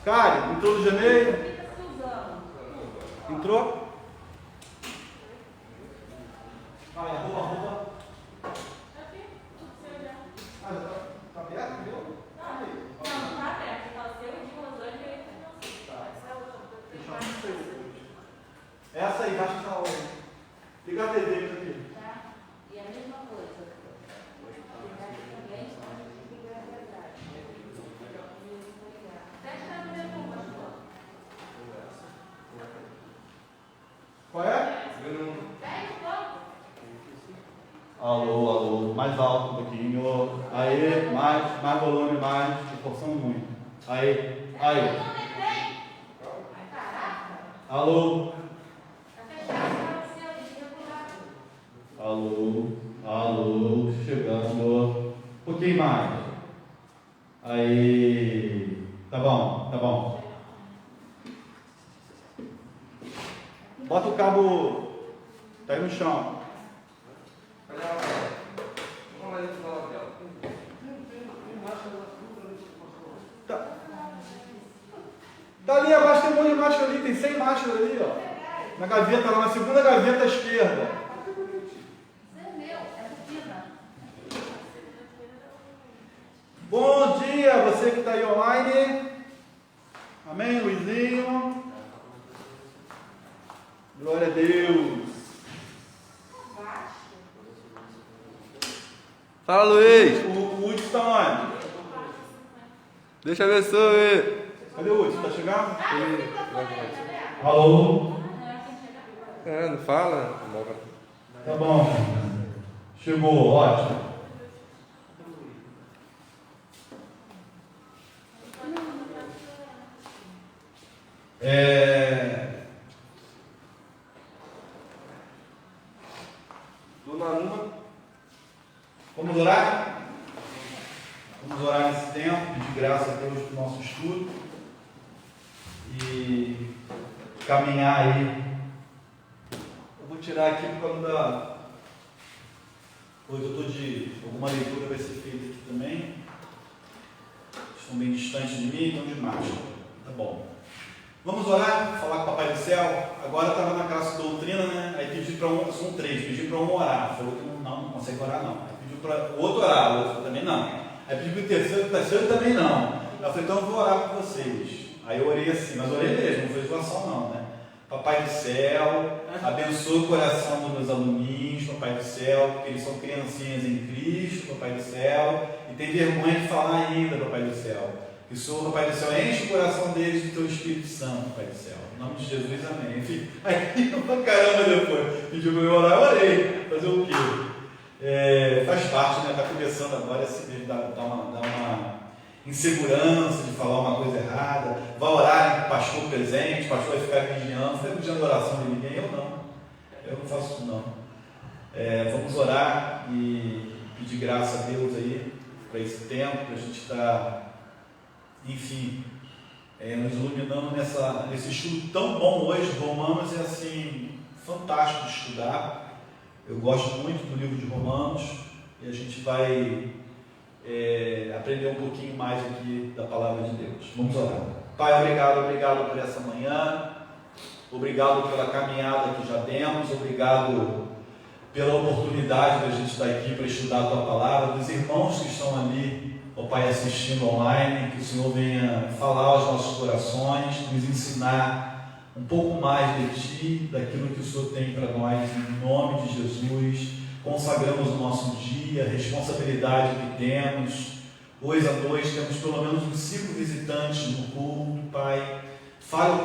Karen, entrou no Gmail? Entrou? Vai, arroba. Ah, tá aberto, viu? Não, tá aberto. Tá o seu de Rosângela e o seu. Essa aí, baixa essa hora. Liga a TV aqui. Tá? E a mesma coisa. Ligar aqui também, só que ligar a verdade. Fecha no meu pastor. Qual é? Pega o fogo. Alô, alô, mais alto um pouquinho. Aí, mais volume, mais. Tô forçando muito. Aí. Alô. Alô, chegando. Um pouquinho mais. Aí. Tá bom. Bota o cabo. Tá aí no chão. Tá ali abaixo, tem um monte de máscara ali, tem 100 máscaras ali, ó. Na gaveta, lá na segunda gaveta à esquerda. Bom dia, você que está aí online. Amém, Luizinho? Glória a Deus. Fala, Luiz. O Hudson está onde? Deus te abençoe. Cadê o Hudson? Está chegando? Alô? Não fala? Tá bom. Chegou, ótimo. Dona Numa. Vamos orar? Vamos orar nesse tempo, pedir graça a Deus pelo nosso estudo e caminhar aí. Eu vou tirar aqui por causa da. Hoje eu estou de. Alguma leitura vai ser feita aqui também. Estão bem distantes de mim, então de máscara. Tá bom. Vamos orar, falar com o Papai do Céu. Agora estava na classe de doutrina, né? Aí pedi para um, são 3, pedi para um orar. Falou que não consegue orar, não. Aí pediu para o outro orar, o outro também não. Aí pedi para o terceiro também não. Eu falei, então eu vou orar por vocês. Aí eu orei assim, mas orei mesmo, não foi zoação não, né? Papai do Céu, abençoa o coração dos meus aluninhos, Papai do Céu, porque eles são criancinhas em Cristo, Papai do Céu, e tem vergonha de falar ainda, Papai do Céu. Que o Senhor, Papai do Céu, enche o coração deles do Teu Espírito Santo, Papai do Céu. Em nome de Jesus, amém. Enfim, aí pra caramba depois, pediu para eu orar, eu orei. Fazer o quê? Faz parte, né? Está começando agora esse mês, dá uma insegurança de falar uma coisa errada. Vai orar com o pastor presente, o pastor vai ficar vigiando. Não fica pedindo oração de ninguém, eu não faço isso não. Vamos orar e pedir graça a Deus aí para esse tempo, para a gente estar, enfim, nos iluminando nesse estudo tão bom hoje. Romanos é assim, fantástico de estudar. Eu gosto muito do livro de Romanos e a gente vai aprender um pouquinho mais aqui da palavra de Deus. Vamos orar. Pai, obrigado por essa manhã, obrigado pela caminhada que já demos, obrigado pela oportunidade da gente estar aqui para estudar a Tua palavra, dos irmãos que estão ali, ó Pai, assistindo online, que o Senhor venha falar aos nossos corações, nos ensinar um pouco mais de Ti, daquilo que o Senhor tem para nós, em nome de Jesus. Consagramos o nosso dia, a responsabilidade que temos. Hoje à noite temos pelo menos uns 5 visitantes no culto, Pai. Fale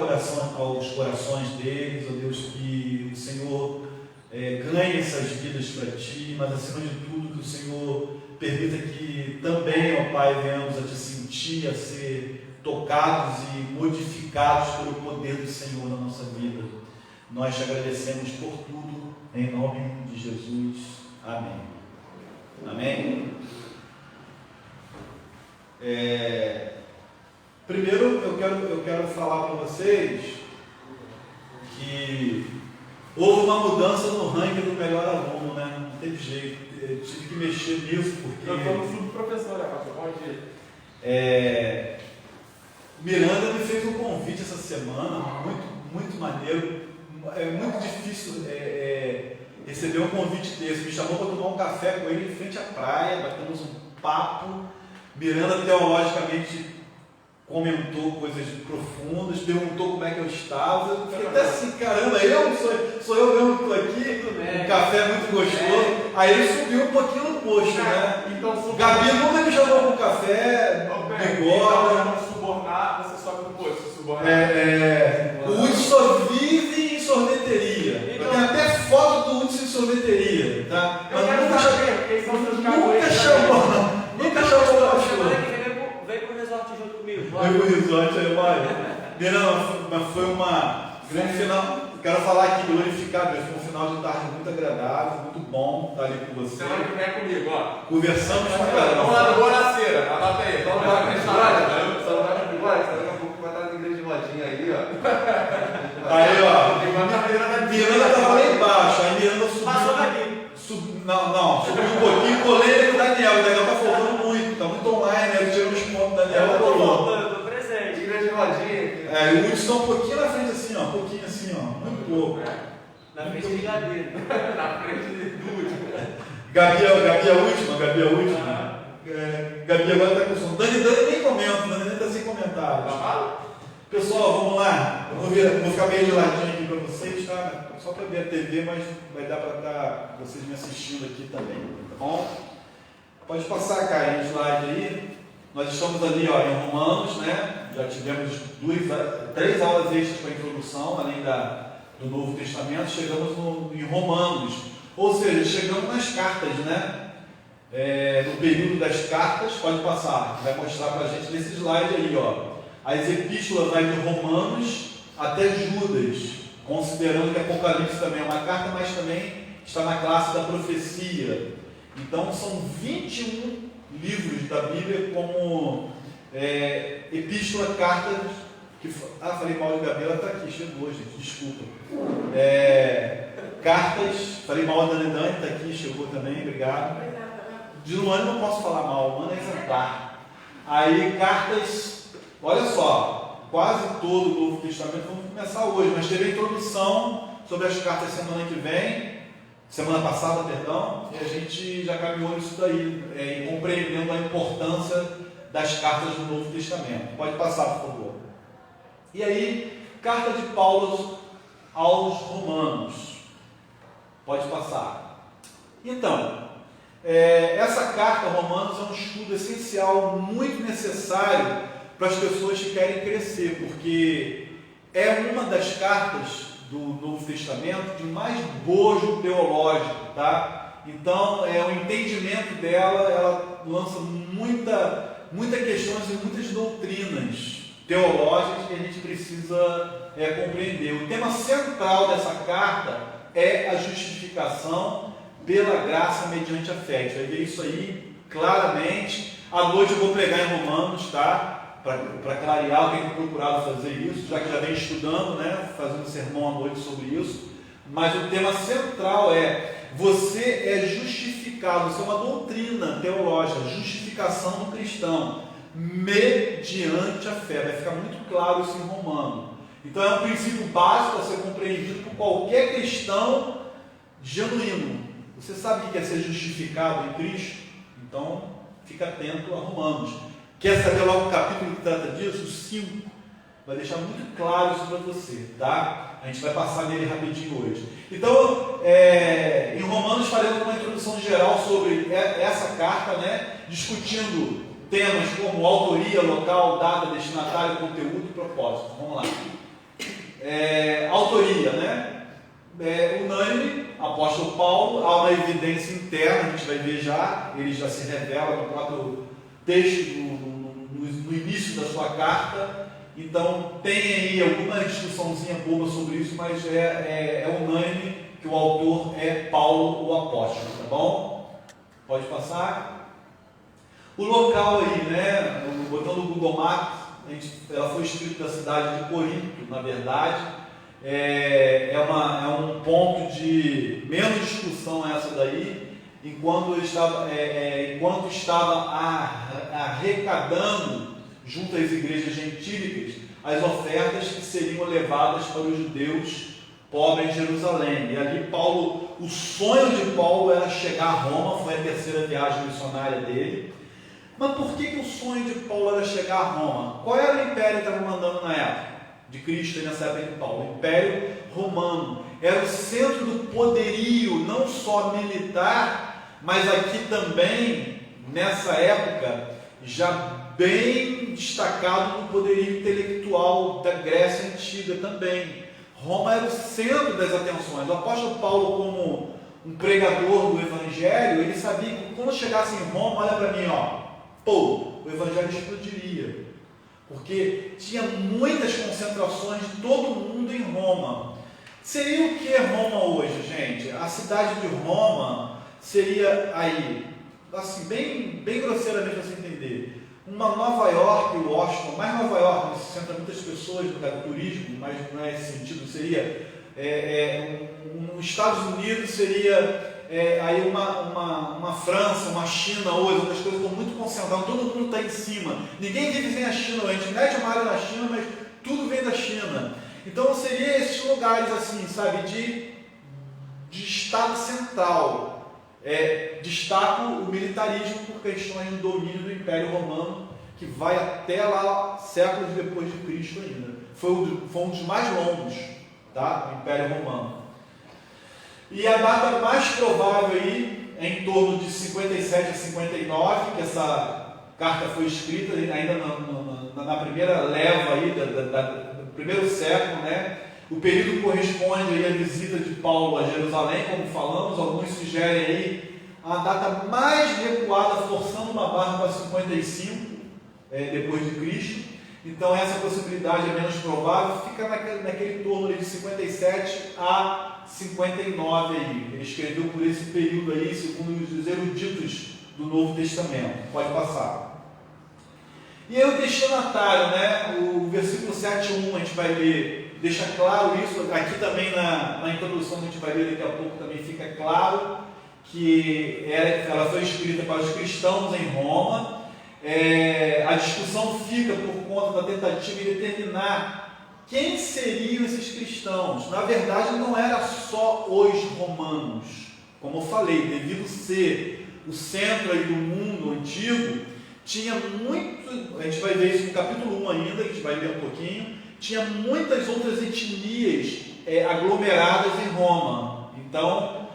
aos corações deles, ó Deus, que o Senhor ganhe essas vidas para Ti, mas acima de tudo que o Senhor permita que também, ó Pai, venhamos a Te sentir, a ser tocados e modificados pelo poder do Senhor na nossa vida. Nós Te agradecemos por tudo. Em nome de Jesus, amém. Amém? Primeiro eu quero falar para vocês que houve uma mudança no ranking do melhor aluno, né? Não teve jeito, eu tive que mexer nisso porque... Eu estou no subprofessor, bom dia. Miranda me fez convite essa semana, muito maneiro. É muito difícil receber um convite desse. Me chamou para tomar um café com ele em frente à praia, batemos um papo. Miranda teologicamente comentou coisas profundas, perguntou como é que eu estava. Eu fiquei até assim, caramba, sou eu mesmo que estou aqui, um café muito gostoso. Aí ele subiu um pouquinho no posto, né? Então, Gabi nunca me chamou para um café, bigode. Não subornar, você sobe no posto, subornar. O Hudson só vive em sorveteria. Eu tenho até foto do Hudson em sorveteria, tá? Eu quero saber quem são seus Nunca chamou o pastor. Vem pro resort junto comigo. Vem pro resort, aí vai. Não, mas foi uma grande final. Quero falar aqui, glorificar Deus. Foi um final de tarde muito agradável, muito bom estar ali com você. Semana que vem comigo, ó. Conversamos com Vamos lá no Bonaceira, anota aí. Vamos lá no restaurante. Só vai pro bigode, daqui a pouco vai estar na igreja de rodinha aí, ó. Aí, ó. Miranda estava lá embaixo, aí Miranda subiu. Passou daqui. Subiu um pouquinho, colei com o Daniel. O Daniel tá faltando muito, tá muito online, né? Ele tirou os pontos do Daniel. Eu tô voltando, tô presente. Igreja de rodinha aqui. O Hudson tá um pouquinho na frente assim, ó. Um pouquinho assim, ó. Muito pouco. Na frente de Gadeiro. Na frente do último. Gabi é a última. Gabi agora tá com som. Dani nem comenta, Dani nem tá sem comentários. Pessoal, vamos lá. Eu vou ficar meio geladinho aqui para vocês, tá? Só para ver a TV, mas vai dar para estar vocês me assistindo aqui também, tá bom? Pode passar, Caio, no slide aí. Nós estamos ali, ó, em Romanos, né? Já tivemos 3 aulas extras para a introdução, além do Novo Testamento. Chegamos em Romanos, ou seja, chegamos nas cartas, né? No período das cartas, pode passar, vai mostrar para a gente nesse slide aí, ó. As epístolas vai de Romanos até Judas, considerando que Apocalipse também é uma carta, mas também está na classe da profecia. Então são 21 livros da Bíblia como epístola, cartas. Falei mal de Gabi, ela está aqui, chegou, gente, desculpa. Cartas, falei mal da Dani, está aqui, chegou também, obrigado. De Luane não posso falar mal, Luane é exemplar. Aí, cartas. Olha só, quase todo o Novo Testamento, vamos começar hoje, mas teve a introdução sobre as cartas semana passada, perdão, e a gente já caminhou nisso daí, compreendendo a importância das cartas do Novo Testamento. Pode passar, por favor. E aí, carta de Paulo aos Romanos. Pode passar. Então, essa carta a Romanos é um estudo essencial, muito necessário para as pessoas que querem crescer, porque é uma das cartas do Novo Testamento de mais bojo teológico, tá? Então, o entendimento dela, ela lança muitas questões e muitas doutrinas teológicas que a gente precisa compreender. O tema central dessa carta é a justificação pela graça mediante a fé. A gente vai ver isso aí claramente. À noite eu vou pregar em Romanos, tá? Para clarear, eu tenho procurado fazer isso, já que já vem estudando, né? Fazendo sermão à noite sobre isso. Mas o tema central você é justificado, isso é uma doutrina teológica, justificação do cristão, mediante a fé. Vai ficar muito claro isso em Romanos. Então é um princípio básico a ser compreendido por qualquer cristão genuíno. Você sabe o que é ser justificado em Cristo? Então, fica atento a Romanos. Quer saber logo o capítulo que trata disso? O 5. Vai deixar muito claro isso para você, tá? A gente vai passar nele rapidinho hoje. Então, em Romanos faremos uma introdução geral sobre essa carta, né? Discutindo temas como autoria, local, data, destinatário, conteúdo e propósito. Vamos lá. Autoria, né? Unânime, apóstolo Paulo, há uma evidência interna, a gente vai ver já, ele já se revela no próprio texto, no início da sua carta. Então tem aí alguma discussãozinha boba sobre isso, mas é unânime que o autor é Paulo, o apóstolo, tá bom? Pode passar. O local aí, né, botando o Google Maps, ela foi escrita da cidade de Corinto, na verdade. É um ponto de menos discussão essa daí, enquanto estava arrecadando junto às igrejas gentílicas, as ofertas que seriam levadas para os judeus pobres em Jerusalém. E ali Paulo, o sonho de Paulo era chegar a Roma, foi a terceira viagem missionária dele. Mas por que o sonho de Paulo era chegar a Roma? Qual era o império que estava mandando na época de Cristo e nessa época de Paulo? O Império Romano. Era o centro do poderio, não só militar, mas aqui também, nessa época, já bem destacado no poderio intelectual da Grécia Antiga também. Roma era o centro das atenções. O apóstolo Paulo, como um pregador do Evangelho, ele sabia que quando chegasse em Roma, olha para mim, o Evangelho explodiria. Porque tinha muitas concentrações de todo mundo em Roma. Seria o que é Roma hoje, gente? A cidade de Roma seria aí, assim, bem grosseiramente para você entender, uma Nova York, Washington, mais Nova York, onde se sentam muitas pessoas no caso do turismo, mas não é esse sentido, seria nos Estados Unidos seria aí uma França, uma China hoje, outras coisas estão muito concentradas, todo mundo está em cima, ninguém vive sem a China, a gente mete uma área na China, mas tudo vem da China. Então seria esses lugares assim, sabe, de estado central. Destaco o militarismo por questões do domínio do Império Romano, que vai até lá séculos depois de Cristo ainda. Foi um dos mais longos, tá? Do Império Romano. E a data mais provável aí é em torno de 57 a 59, que essa carta foi escrita ainda na primeira leva aí do primeiro século, né? O período corresponde aí à visita de Paulo a Jerusalém, como falamos. Alguns sugerem aí a data mais recuada, forçando uma barra para 55 depois de Cristo. Então essa possibilidade é menos provável, fica naquele torno de 57 a 59 aí. Ele escreveu por esse período aí, segundo os eruditos do Novo Testamento. Pode passar. E aí o destinatário, né? O versículo 7:1 a gente vai ler, deixa claro isso. Aqui também na introdução que a gente vai ler daqui a pouco também fica claro que ela foi escrita para os cristãos em Roma. A discussão fica por conta da tentativa de determinar quem seriam esses cristãos. Na verdade, não era só os romanos. Como eu falei, devido ser o centro aí do mundo antigo, tinha muito, a gente vai ver isso no capítulo 1 ainda, que a gente vai ler um pouquinho, tinha muitas outras etnias aglomeradas em Roma. Então,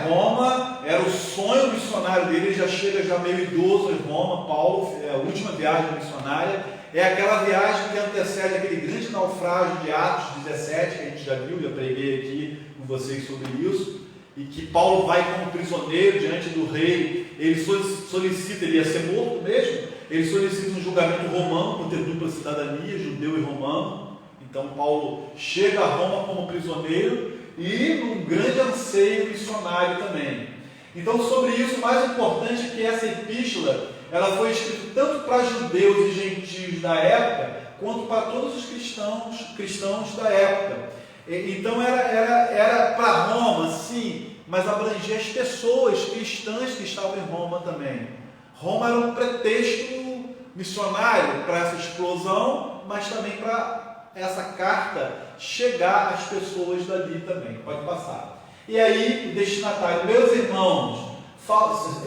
Roma era o sonho missionário dele. Ele já chega meio idoso em Roma. Paulo, a última viagem missionária, é aquela viagem que antecede aquele grande naufrágio de Atos 17, que a gente já viu, já preguei aqui com vocês sobre isso, e que Paulo vai como prisioneiro diante do rei. Ele solicita, ele ia ser morto mesmo, ele solicita um julgamento romano por ter dupla cidadania, judeu e romano. Então Paulo chega a Roma como prisioneiro e num grande anseio missionário também. Então, sobre isso, o mais importante é que essa epístola ela foi escrita tanto para judeus e gentios da época, quanto para todos os cristãos da época. Então era para Roma, sim, mas abrangia as pessoas cristãs que estavam em Roma também. Roma era um pretexto missionário para essa explosão, mas também para essa carta chegar às pessoas dali também. Pode passar. E aí, o destinatário, meus irmãos,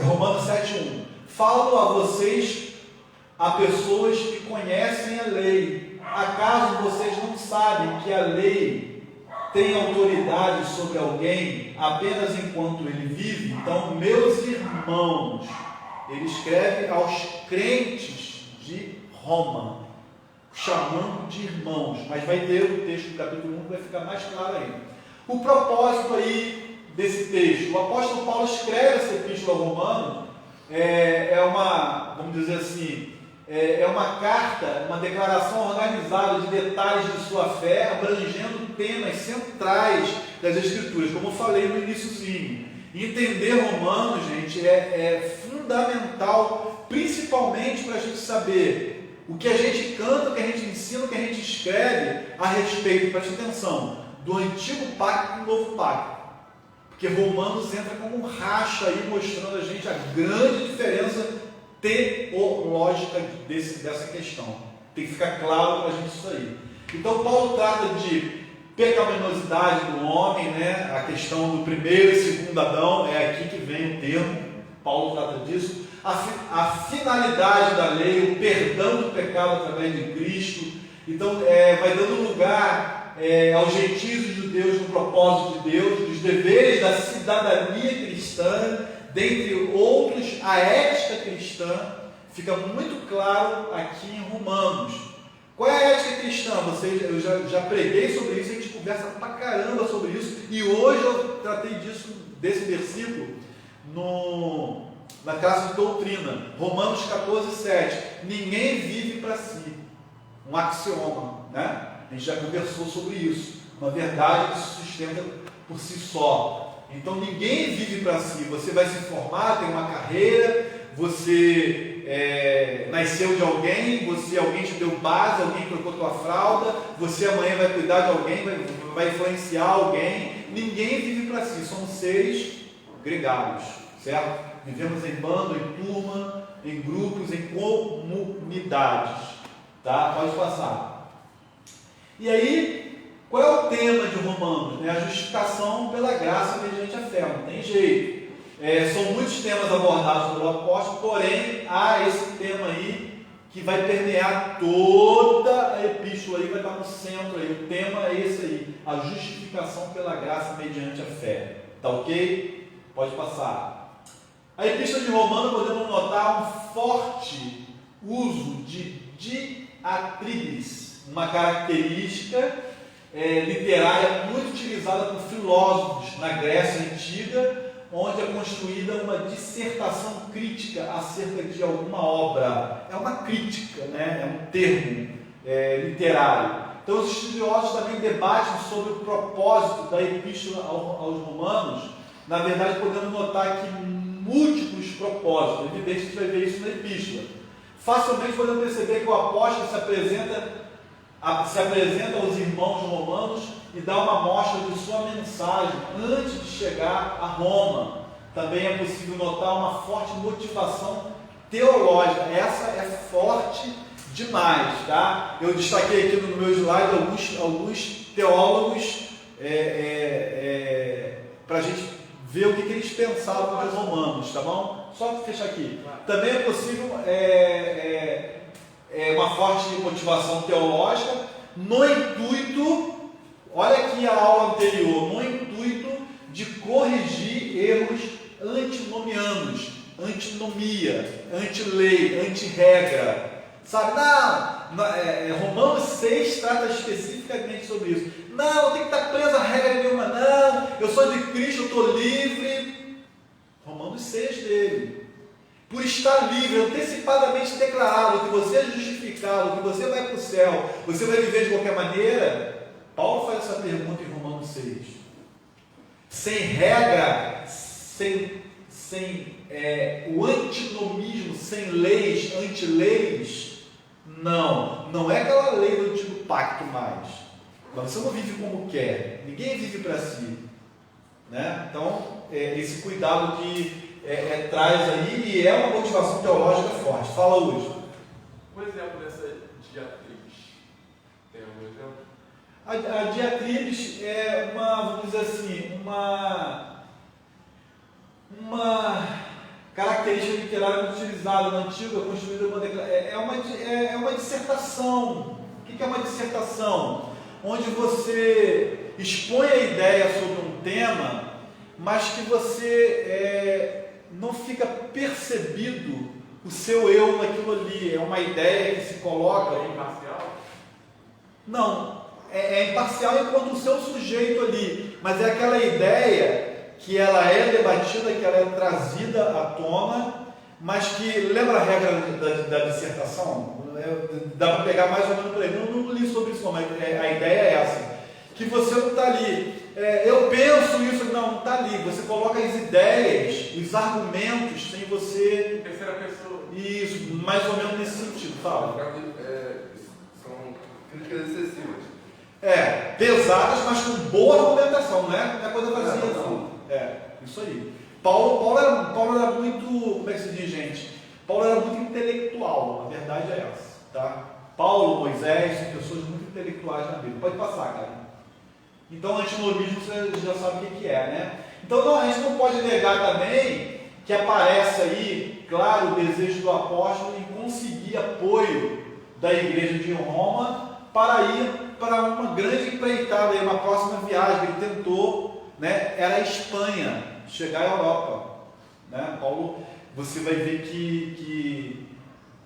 Romanos 7:1, falo a vocês, a pessoas que conhecem a lei. Acaso vocês não sabem que a lei tem autoridade sobre alguém apenas enquanto ele vive? Então, meus irmãos, ele escreve aos crentes de Roma, chamando de irmãos, mas vai ter o texto do capítulo 1 que vai ficar mais claro ainda. O propósito aí desse texto, o apóstolo Paulo escreve essa epístola ao Romano, vamos dizer assim, é uma carta, uma declaração organizada de detalhes de sua fé, abrangendo temas centrais das Escrituras, como eu falei no iniciozinho. Entender Romanos, gente, é fundamental, principalmente para a gente saber o que a gente canta, o que a gente ensina, o que a gente escreve a respeito, preste atenção, do antigo pacto e do novo pacto. Porque Romanos entra como um racha aí, mostrando a gente a grande diferença teológica dessa questão. Tem que ficar claro para a gente isso aí. Então Paulo trata de pecaminosidade do homem, né? A questão do primeiro e segundo Adão, é aqui que vem o termo, Paulo trata disso. A finalidade da lei, o perdão do pecado através de Cristo. Então vai dando lugar aos gentios e judeus no propósito de Deus, dos deveres da cidadania cristã, dentre outros, a ética cristã. Fica muito claro aqui em Romanos. Qual é a ética cristã? Eu já preguei sobre isso, a gente conversa pra caramba sobre isso, e hoje eu tratei desse versículo na classe de doutrina, Romanos 14:7. Ninguém vive para si. Um axioma, né? A gente já conversou sobre isso. Uma verdade que se sustenta por si só. Então ninguém vive para si. Você vai se formar, tem uma carreira, você nasceu de alguém, alguém te deu base, alguém trocou tua fralda, você amanhã vai cuidar de alguém, vai influenciar alguém. Ninguém vive para si. Somos seres gregários, certo? Vivemos em bando, em turma, em grupos, em comunidades. Tá? Pode passar. E aí, qual é o tema de Romanos? A justificação pela graça mediante a fé. Não tem jeito. São muitos temas abordados pelo apóstolo, porém, há esse tema aí que vai permear toda a epístola, aí vai estar no centro aí. O tema é esse aí, a justificação pela graça mediante a fé. Tá ok? Pode passar. A epístola de Romanos, podemos notar um forte uso de diatribes, uma característica literária muito utilizada por filósofos na Grécia Antiga, onde é construída uma dissertação crítica acerca de alguma obra. É uma crítica, né? É um termo literário. Então os estudiosos também debatem sobre o propósito da epístola aos Romanos. Na verdade, podemos notar aqui múltiplos propósitos. É evidente que a gente vai ver isso na epístola. Facilmente podemos perceber que o apóstolo se apresenta aos irmãos romanos e dá uma amostra de sua mensagem antes de chegar a Roma. Também é possível notar uma forte motivação teológica. Essa é forte demais, tá? Eu destaquei aqui no meu slide alguns teólogos para a gente ver o que eles pensavam dos romanos, tá bom? Só fechar aqui. Também é possível uma forte motivação teológica no intuito, olha aqui a aula anterior, no intuito de corrigir erros antinomianos, antinomia, antilei, antirregra. Sabe, Romanos 6 trata especificamente sobre isso. Não tem que estar preso a regra nenhuma, não, eu sou de Cristo, eu estou livre. Romanos 6 dele. Por estar livre, antecipadamente declarado que você é justificado, que você vai para o céu, você vai viver de qualquer maneira. Paulo faz essa pergunta em Romanos 6. Sem regra, sem o antinomismo, sem leis, antileis, não é aquela lei do antigo pacto mais. Mas você não vive como quer, ninguém vive para si, né? Então, esse cuidado que traz aí, e é uma motivação teológica forte. Fala, Lúcio. Um exemplo dessa diatribe. Tem algum exemplo? A diatribes é vamos dizer assim, uma característica literária muito utilizada no Antigo, construída uma dissertação. O que é uma dissertação? Onde você expõe a ideia sobre um tema, mas que você não fica percebido o seu eu naquilo ali. É uma ideia que se coloca. É imparcial? Não, é imparcial enquanto o seu sujeito ali, mas é aquela ideia que ela é debatida, que ela é trazida à tona, mas que, lembra a regra da dissertação? Dá para pegar mais ou menos por aí. Não li sobre isso, mas a ideia é essa, que você não está ali, eu penso isso, não está ali, você coloca as ideias, os argumentos, sem você... Terceira pessoa. Isso, mais ou menos nesse sentido, fala. São críticas excessivas. Pesadas, mas com boa argumentação, não é coisa vazia, não. Isso aí. Paulo era muito, como é que se diz, gente? Paulo era muito intelectual, a verdade é essa, tá? Paulo, Moisés, são pessoas muito intelectuais na Bíblia. Pode passar, cara. Então, antinomismo você já sabe o que é, né? Então, não, a gente não pode negar também que aparece aí, claro, o desejo do apóstolo em conseguir apoio da igreja de Roma para ir para uma grande empreitada, uma próxima viagem que ele tentou, né? Era a Espanha, chegar à Europa, né? Paulo, você vai ver que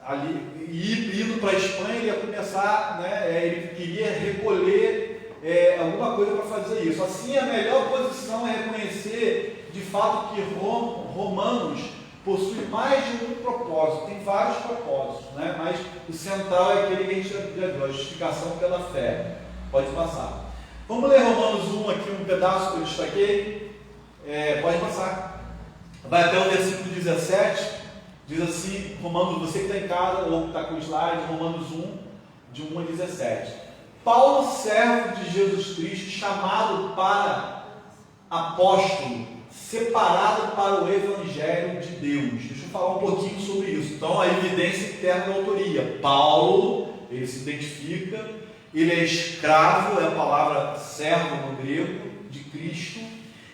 ali, indo para a Espanha, ele ia começar, né? Ele queria recolher alguma coisa para fazer isso. Assim, a melhor posição é reconhecer de fato que Romanos possui mais de um propósito, tem vários propósitos, né? Mas o central é aquele que a gente já viu, a justificação pela fé. Pode passar. Vamos ler Romanos 1 aqui, um pedaço que eu destaquei. Pode passar. Vai até o versículo 17, diz assim, Romanos, você que está em casa ou que está com o slide, Romanos 1, de 1 a 17. Paulo, servo de Jesus Cristo, chamado para apóstolo, separado para o Evangelho de Deus. Deixa eu falar um pouquinho sobre isso. Então, a evidência interna da autoria. Paulo, ele se identifica, ele é escravo, é a palavra servo no grego, de Cristo,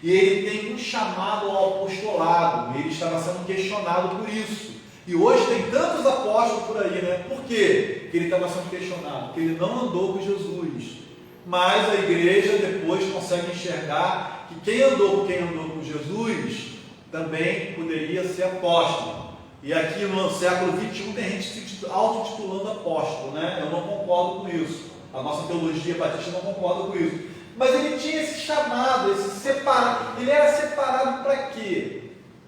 e ele tem um chamado ao apostolado. Ele estava sendo questionado por isso. E hoje tem tantos apóstolos por aí, né? Por quê que ele estava sendo questionado? Porque ele não andou com Jesus. Mas a igreja depois consegue enxergar que quem andou com Jesus também poderia ser apóstolo. E aqui no século XXI tem gente se auto-titulando apóstolo, né? Eu não concordo com isso. A nossa teologia batista não concorda com isso. Mas ele tinha esse chamado, esse separado. Ele era separado para quê?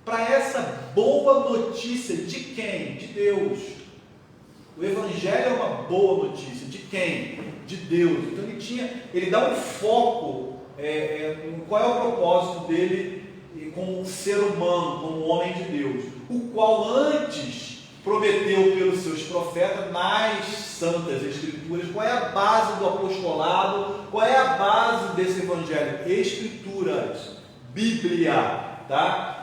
Para essa boa notícia de quem? De Deus. O Evangelho é uma boa notícia. De quem? De Deus. Então ele dá um foco em qual é o propósito dele como ser humano, como homem de Deus, o qual antes prometeu pelos seus profetas nas santas escrituras. Qual é a base do apostolado? Qual é a base desse Evangelho? Escrituras, Bíblia, tá?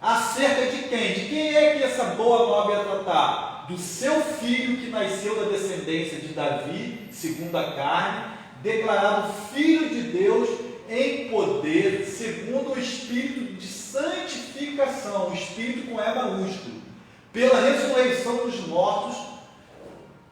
Acerca de quem? De quem é que essa boa nova ia tratar? Do seu filho que nasceu da descendência de Davi, segundo a carne, declarado filho de Deus em poder, segundo o Espírito de santificação, o Espírito com E maiúsculo, pela ressurreição dos mortos,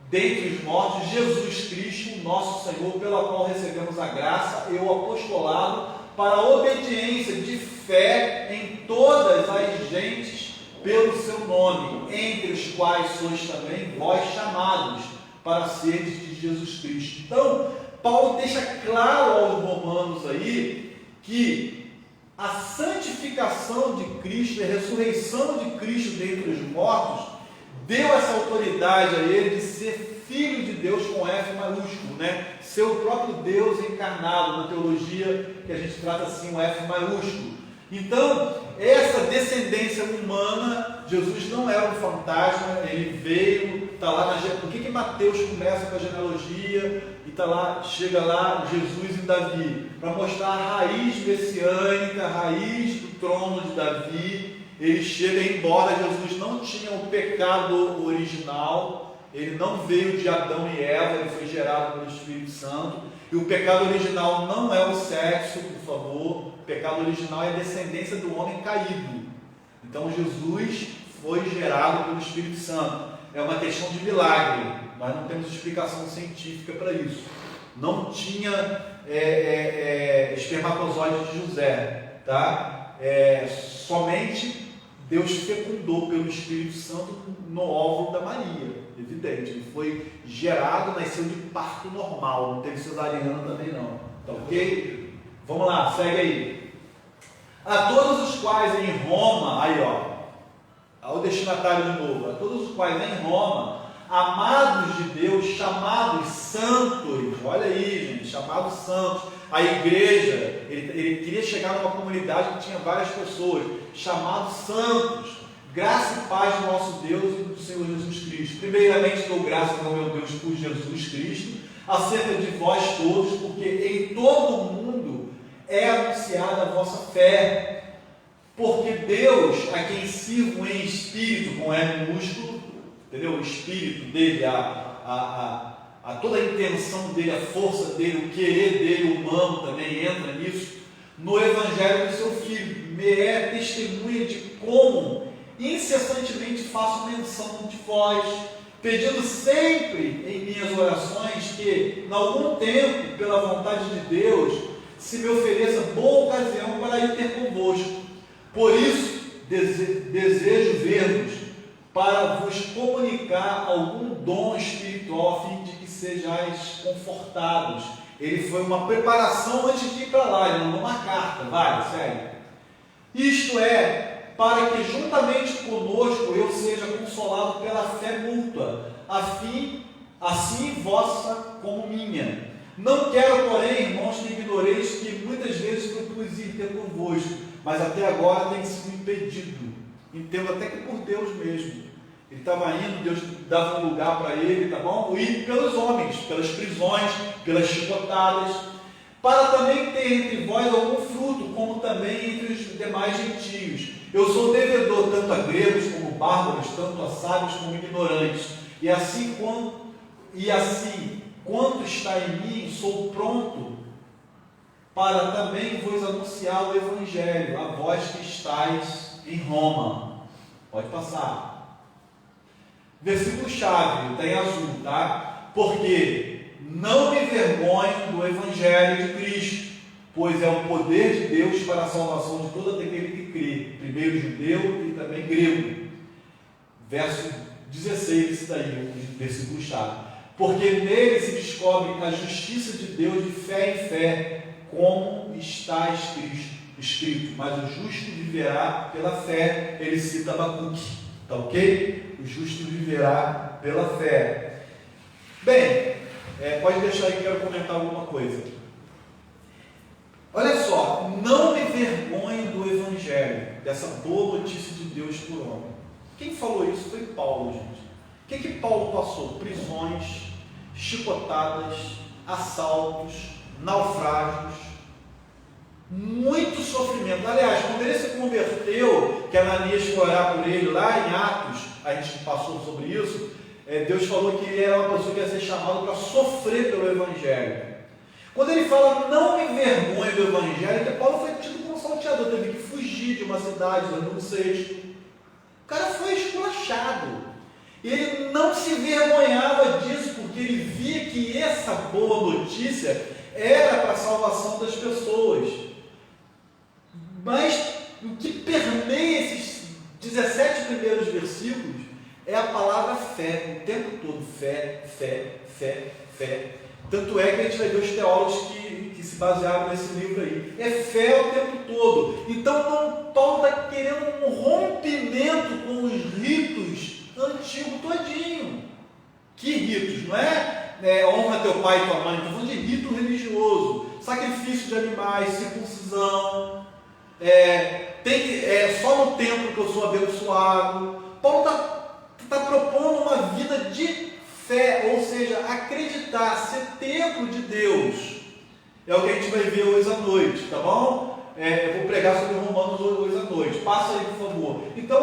dentre os mortos, Jesus Cristo, nosso Senhor, pela qual recebemos a graça e o apostolado para a obediência de fé em todas as gentes pelo seu nome, entre os quais sois também vós chamados para seres de Jesus Cristo. Então, Paulo deixa claro aos romanos aí que a santificação de Cristo, a ressurreição de Cristo dentre os mortos, deu essa autoridade a ele de ser filho de Deus com F maiúsculo, né? Ser o próprio Deus encarnado, na teologia que a gente trata assim, o F maiúsculo. Então, essa descendência humana, Jesus não era um fantasma, ele veio, está lá na... Por que Mateus começa com a genealogia e tá lá, chega lá Jesus em Davi? Para mostrar a raiz messiânica, a raiz do trono de Davi. Ele chega, embora Jesus não tinha o pecado original, ele não veio de Adão e Eva, ele foi gerado pelo Espírito Santo. E o pecado original não é o sexo, por favor. O pecado original é a descendência do homem caído. Então Jesus foi gerado pelo Espírito Santo. É uma questão de milagre. Nós não temos explicação científica para isso. Não tinha espermatozoide de José, tá? Somente Deus fecundou pelo Espírito Santo no óvulo da Maria. Evidente, ele foi gerado, nasceu de parto normal, não teve cesariana também não. Tá ok? Vamos lá, segue aí. A todos os quais em Roma, aí ó, o destinatário de novo, a todos os quais em Roma, amados de Deus, chamados santos, olha aí gente, chamados santos, a igreja, ele queria chegar numa comunidade que tinha várias pessoas, chamados santos, graça e paz do nosso Deus e do Senhor Jesus Cristo. Primeiramente dou graças ao meu Deus por Jesus Cristo, acerca de vós todos, porque em todo o mundo é anunciada a vossa fé. porque Deus, a quem sirvo em espírito, com E minúsculo, entendeu? O espírito dele, toda a intenção dele, a força dele, o querer dele, o humano também entra nisso, no Evangelho do seu Filho, me é testemunha de como incessantemente faço menção de vós, pedindo sempre em minhas orações que, em algum tempo, pela vontade de Deus, se me ofereça boa ocasião para ir ter convosco. Por isso, desejo ver-vos, para vos comunicar algum dom espiritual, a fim de que sejais confortados. Ele foi uma preparação antes de ir para lá, ele mandou uma carta, sério. Isto é, para que juntamente conosco eu seja consolado pela fé mútua, assim vossa como minha. Não quero, porém, irmãos, que ignoreis que muitas vezes propus ir ter convosco, mas até agora tem sido impedido. Entendo até que por Deus mesmo. Ele estava indo, Deus dava um lugar para ele, tá bom? E pelos homens, pelas prisões, pelas chicotadas, para também ter entre vós algum fruto, como também entre os demais gentios. Eu sou devedor tanto a gregos como bárbaros, tanto a sábios como ignorantes. E assim, quanto está em mim, sou pronto para também vos anunciar o Evangelho, a vós que estáis em Roma. Pode passar. Versículo chave, está em azul, tá? Porque não me envergonho do Evangelho de Cristo, pois é o poder de Deus para a salvação de todo aquele que crê, primeiro judeu e também grego. Verso 16, esse daí, o versículo chave. Porque nele se descobre a justiça de Deus de fé em fé, como está escrito, mas o justo viverá pela fé. Ele cita Abacuque, tá ok? O justo viverá pela fé. Bem, pode deixar aí que eu quero comentar alguma coisa. Olha só, não me envergonhe do Evangelho, dessa boa notícia de Deus por homem. Quem falou isso foi Paulo, gente. O que Paulo passou? Prisões, chicotadas, assaltos, naufrágios, muito sofrimento. Aliás, quando ele se converteu, que Ananias foi orar por ele lá em Atos, a gente passou sobre isso, Deus falou que ele era uma pessoa que ia ser chamada para sofrer pelo Evangelho. Quando ele fala não me envergonhe do Evangelho, que Paulo foi tido como salteador, teve que fugir de uma cidade, no 6. O cara foi esculachado. Ele não se envergonhava disso, porque ele via que essa boa notícia era para a salvação das pessoas. Mas o que permeia esses 17 primeiros versículos é a palavra fé, o tempo todo. Fé, fé, fé, fé. Tanto é que a gente vai ver os teólogos que se basearam nesse livro aí. É fé o tempo todo. Então Paulo está querendo um rompimento com os ritos antigos todinho. Que ritos? Não é honra teu pai e tua mãe. Estou falando de rito religioso. Sacrifício de animais, circuncisão. Só no templo que eu sou abençoado. Paulo está propondo uma vida de fé, ou seja, acreditar, ser templo de Deus. É o que a gente vai ver hoje à noite, tá bom? Eu vou pregar sobre Romanos hoje à noite. Passa aí, por favor. Então,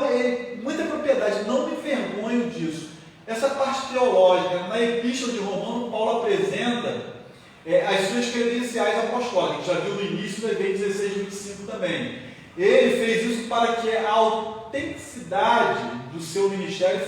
muita propriedade, não me envergonho disso. Essa parte teológica, na Epístola de Romanos, Paulo apresenta as suas credenciais apostólicas. Já viu no início, vai ver 16, 25 também. Ele fez isso para que a autenticidade do seu ministério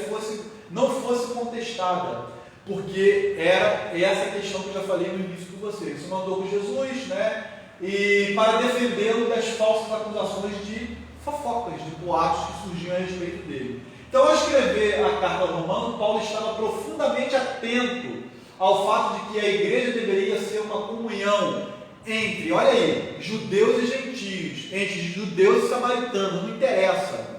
não fosse contestada, porque era essa questão que eu já falei no início com vocês. Isso mandou com Jesus, né? E para defendê-lo das falsas acusações de fofocas, de boatos que surgiam a respeito dele. Então, ao escrever a carta aos Romanos, Paulo estava profundamente atento ao fato de que a igreja deveria ser uma comunhão entre, olha aí, judeus e gentios, entre judeus e samaritanos, não interessa.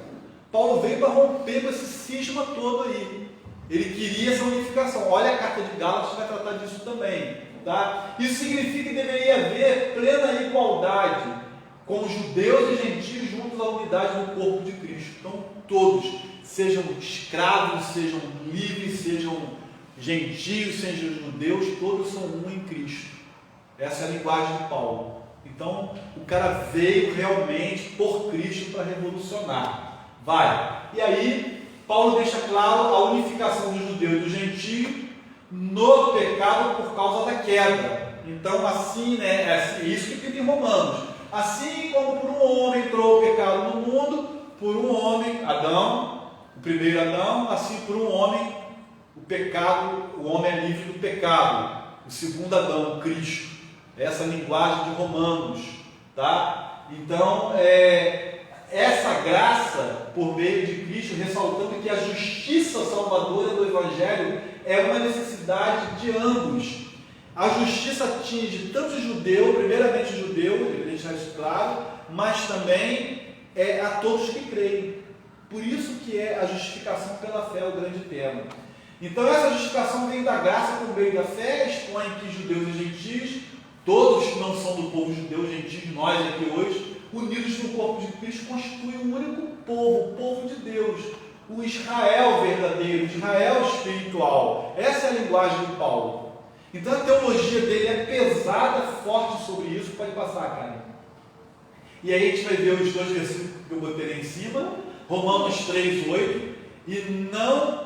Paulo veio para romper com esse cisma todo aí. Ele queria essa unificação. Olha a carta de Gálatas, que vai tratar disso também. Tá? Isso significa que deveria haver plena igualdade com os judeus e gentios juntos à unidade no corpo de Cristo. Então, todos, sejam escravos, sejam livres, sejam gentios, sejam judeus, todos são um em Cristo. Essa é a linguagem de Paulo. Então, o cara veio realmente por Cristo para revolucionar. Vai. E aí, Paulo deixa claro a unificação do judeu e do gentio no pecado por causa da queda. Então, assim, né, é isso que fica em Romanos. Assim como por um homem entrou o pecado no mundo, por um homem, Adão, o primeiro Adão, assim por um homem, o pecado, o homem é livre do pecado. O segundo Adão, Cristo. Essa linguagem de Romanos, tá? Então, essa graça por meio de Cristo, ressaltando que a justiça salvadora do Evangelho é uma necessidade de ambos. A justiça atinge tanto o judeu, primeiramente o judeu, ele deixa isso claro, mas também a todos que creem. Por isso que é a justificação pela fé o grande tema. Então essa justificação vem da graça por meio da fé, expõe que judeus e gentios, todos que não são do povo judeu, gentios, nós aqui hoje, unidos no corpo de Cristo, constituem um único povo, o povo de Deus, o Israel verdadeiro, o Israel espiritual. Essa é a linguagem de Paulo. Então a teologia dele é pesada, forte sobre isso. Pode passar, cara. E aí a gente vai ver os dois versículos que eu botei lá em cima, Romanos 3:8, e não,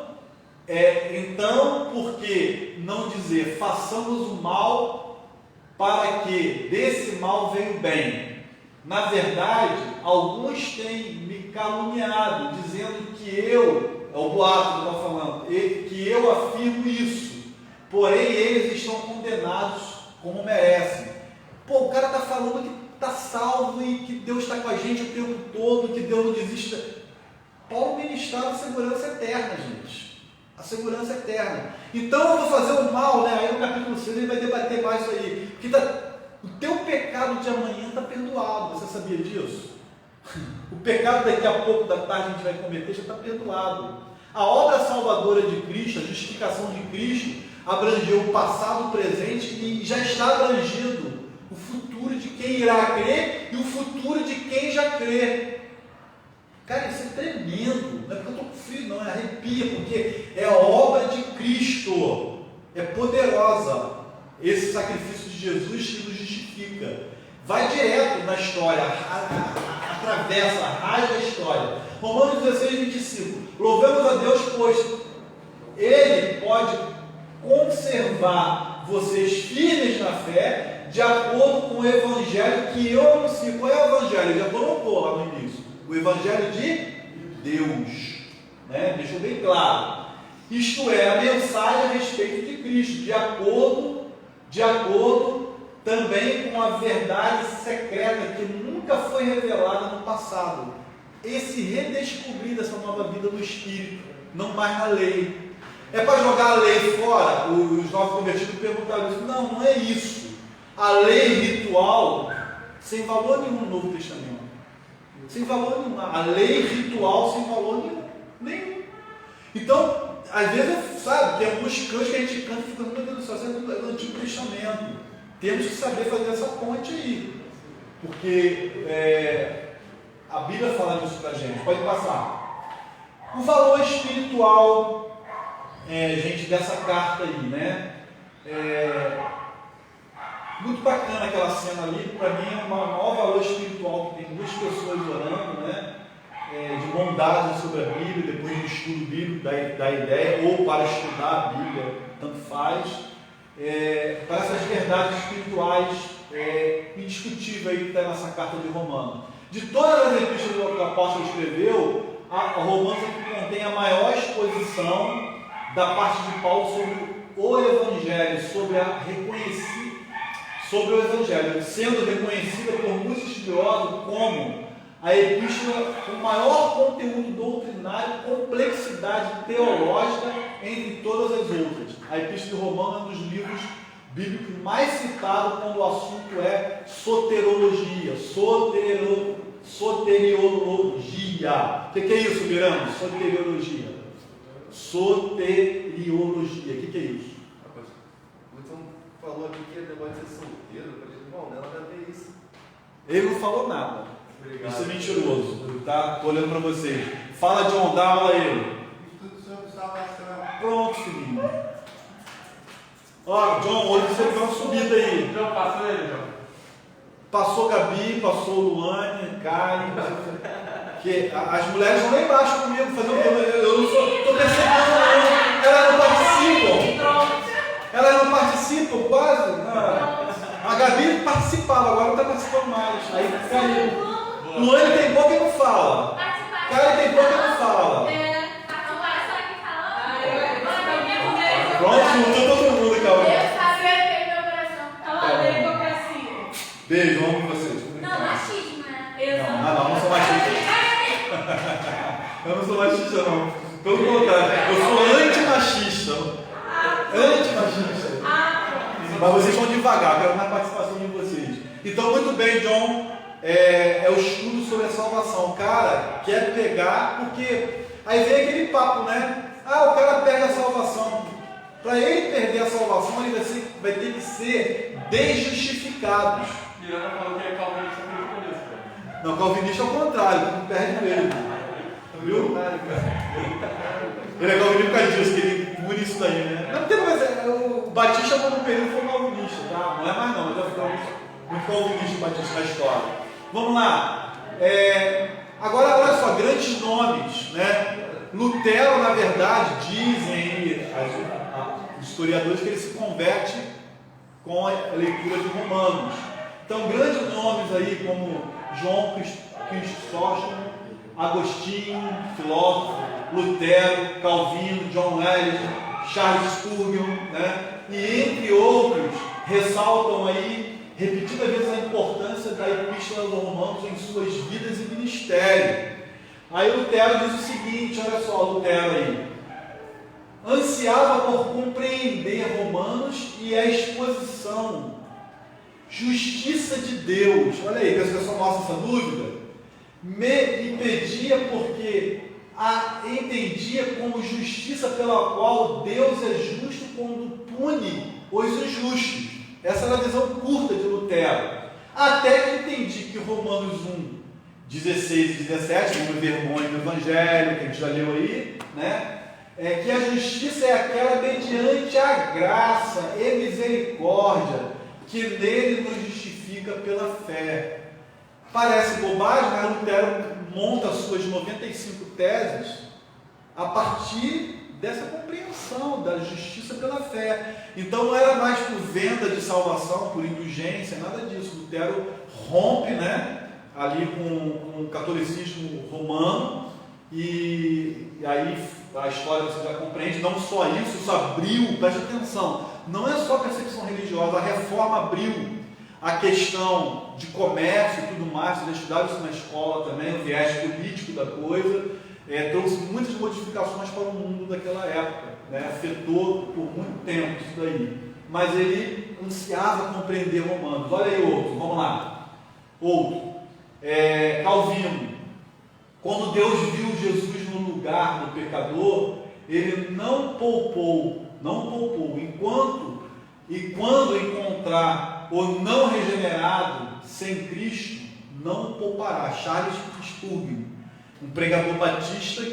então, por que não dizer, façamos o mal para que desse mal venha o bem? Na verdade, alguns têm me caluniado, dizendo que eu, é o boato que está falando, que eu afirmo isso. Porém, eles estão condenados como merecem. Pô, o cara está falando que está salvo e que Deus está com a gente o tempo todo, que Deus não desiste. Paulo ministrava a segurança eterna, gente. A segurança eterna. Então, eu vou fazer o mal, né? Aí no capítulo 6 ele vai debater mais isso aí. Porque o teu pecado de amanhã está perdoado. Você sabia disso? O pecado daqui a pouco da tarde a gente vai cometer já está perdoado. A obra salvadora de Cristo, a justificação de Cristo, abrangeu o passado, o presente e já está abrangido o futuro de quem irá crer e o futuro de quem já crê. Cara, isso é tremendo. Não é porque eu estou com frio, não, é arrepia, porque é a obra de Cristo. É poderosa. Esse sacrifício de Jesus que nos justifica. Vai direto na história, atravessa, rasga a história. Romanos 16:25. Louvemos a Deus, pois Ele pode conservar vocês firmes na fé, de acordo com o Evangelho que eu anuncio. Qual é o Evangelho? Ele já colocou lá no início. O Evangelho de Deus. Né? Deixou bem claro. Isto é, a mensagem a respeito de Cristo, de acordo também com a verdade secreta que nunca foi revelada no passado. Esse redescobrir dessa nova vida no Espírito, não mais na lei. É para jogar a lei fora? Os novos convertidos perguntaram isso. Não, não é isso. A lei ritual, sem valor nenhum no Novo Testamento. Sem valor nenhum. A lei ritual sem valor nenhum. Então, às vezes, sabe, tem alguns cantos que a gente canta e fica, meu Deus do céu, isso é do Antigo Testamento. Temos que saber fazer essa ponte aí. Porque a Bíblia fala disso para a gente. Pode passar. O valor espiritual, gente, dessa carta aí, né? Muito bacana aquela cena ali. Para mim é o maior valor espiritual que tem duas pessoas orando, né? De bondade sobre a Bíblia, depois do estudo bíblico da ideia, ou para estudar a Bíblia, tanto faz, para essas verdades espirituais indiscutíveis aí que está nessa carta de Romanos. De todas as epístolas que o apóstolo escreveu, a Romanos é que contém a maior exposição da parte de Paulo sobre o Evangelho, sobre o Evangelho, sendo reconhecida por muitos estudiosos como a epístola com maior conteúdo doutrinário, complexidade teológica entre todas as outras. A epístola de Romanos é um dos livros bíblicos mais citados quando o assunto é soterologia. Soteriologia. O que é isso, Miranda? Soteriologia. Soteriologia. O que é isso? O Wilson falou aqui que é negócio de ser solteiro. Eu falei, irmão, nada a ver isso. Ele não falou nada. Obrigado. Isso é mentiroso, tá? Estou olhando para vocês. Fala de John, dá aula a ele. Estudo sobre salvação. Pronto, filhinho. Ó, John, hoje você deu uma subida aí. Então, passa ele, João. Passou Gabi, passou Luane, Karen, que as mulheres vão lá embaixo comigo, fazendo. Eu não estou percebendo, não. Elas não participam. Elas não participam, quase. A Gabi participava, agora não está participando mais. Aí caiu. Luane tem boca e não fala. Karen tem boca e não fala. Pronto, juntou todo mundo, calma. Beijo, amo vocês. Não, machismo, né? Não sou machista. Eu não sou machista, não. Pelo contrário, eu sou antimachista. Antimachista. Mas vocês vão devagar, eu quero mais participação de vocês. Então, muito bem, John. É o estudo sobre a salvação. Cara, quer pegar, porque aí vem aquele papo, né? O cara perde a salvação. Para ele perder a salvação, ele vai ter que ser desjustificado. Miranda falou que é calvinista por isso, cara. Não, calvinista é o contrário, não perde mesmo. Viu? Ele é calvinista por causa disso, que ele une isso daí, né? Não tem mais. O Batista, quando período, foi calvinista, tá? Não é mais não, mas já ficou muito calvinista o Batista na história. Vamos lá. Agora, olha só, grandes nomes, né? Lutero, na verdade, dizem os historiadores que ele se converte com a leitura de Romanos. Então, grandes nomes aí como João Crisóstomo, Agostinho, filósofo, Lutero, Calvino, John Wesley, Charles Spurgeon, né? E entre outros, ressaltam aí repetidas vezes a importância da Epístola aos Romanos em suas vidas e ministério. Aí Lutero diz o seguinte, olha só, Lutero aí, ansiava por compreender Romanos e a exposição, justiça de Deus, olha aí, que a pessoa mostra essa dúvida, me pedia porque a entendia como justiça pela qual Deus é justo quando pune os injustos. Essa era a visão curta de Lutero. Até que entendi que Romanos 1, 16 e 17, vamos ver no Evangelho, que a gente já leu aí, né? Que a justiça é aquela mediante a graça e misericórdia que nele nos justifica pela fé. Parece bobagem, mas Lutero monta suas 95 teses a partir dessa compreensão da justiça pela fé. Então não era mais por venda de salvação, por indulgência, nada disso. Lutero rompe, né, ali com o catolicismo romano, e aí a história você já compreende. Não só isso abriu, preste atenção, não é só perseguição religiosa, a reforma abriu a questão de comércio e tudo mais. Vocês estudaram isso na escola também, o viés político da coisa, trouxe muitas modificações para o mundo daquela época, né? Afetou por muito tempo isso daí, mas ele ansiava compreender Romanos. Olha aí outro, vamos lá, outro, Calvino, quando Deus viu Jesus no lugar do pecador, ele não poupou, e quando encontrar o não regenerado sem Cristo, não poupará. Charles Spurgeon, um pregador batista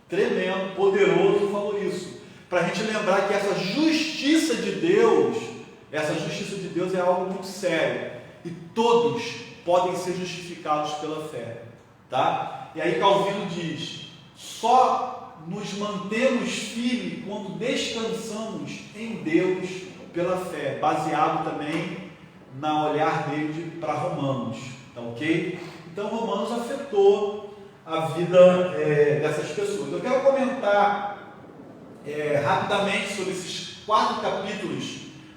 tremendo, poderoso, falou isso, para a gente lembrar que essa justiça de Deus é algo muito sério, e todos podem ser justificados pela fé, tá? E aí Calvino diz, só nos mantemos firmes quando descansamos em Deus pela fé, baseado também na olhar dele para Romanos, tá ok? Então Romanos afetou a vida dessas pessoas. Eu quero comentar rapidamente sobre esses 4 capítulos,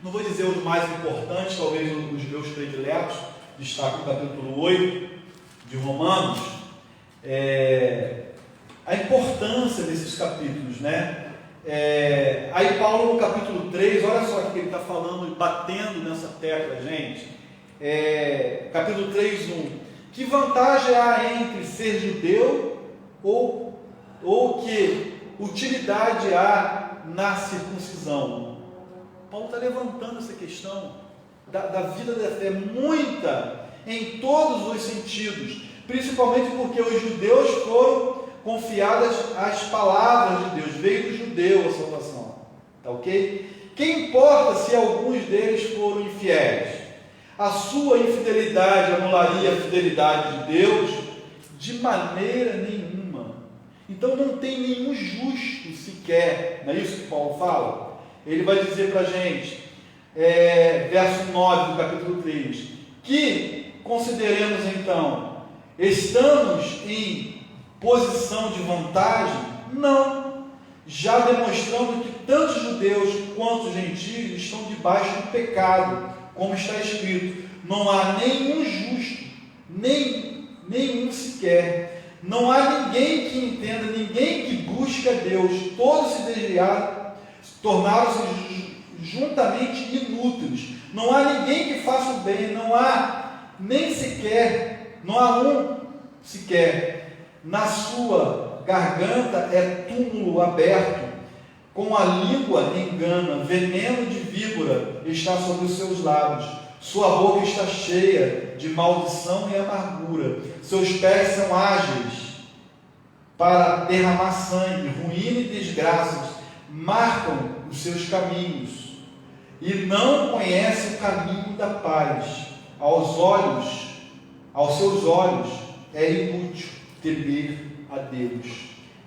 não vou dizer os mais importantes, talvez os meus prediletos, destaco o capítulo 8 de Romanos, a importância desses capítulos, né? Aí Paulo no capítulo 3, olha só o que ele está falando, batendo nessa tecla, gente. Capítulo 3, 1. Que vantagem há entre ser judeu ou que utilidade há na circuncisão? Paulo está levantando essa questão da vida da fé, muita, em todos os sentidos, principalmente porque os judeus foram confiadas as palavras de Deus, veio do judeu a salvação, tá ok? Que importa se alguns deles foram infiéis? a sua infidelidade anularia a fidelidade de Deus? De maneira nenhuma. Então não tem nenhum justo sequer, não é isso que Paulo fala? Ele vai dizer para a gente, verso 9 do capítulo 3, que consideremos então, estamos em posição de vantagem? Não, já demonstrando que tanto judeus quanto gentios estão debaixo do pecado, como está escrito, não há nenhum justo, nenhum sequer. Não há ninguém que entenda, ninguém que busque a Deus. Todos se desviaram, tornaram-se juntamente inúteis. Não há ninguém que faça o bem, não há nem sequer, não há um sequer. Na sua garganta é túmulo aberto, com a língua engana, veneno de víbora está sobre os seus lábios. Sua boca está cheia de maldição e amargura. Seus pés são ágeis para derramar sangue. Ruína e desgraças marcam os seus caminhos. E não conhece o caminho da paz. Aos seus olhos, é inútil temer a Deus.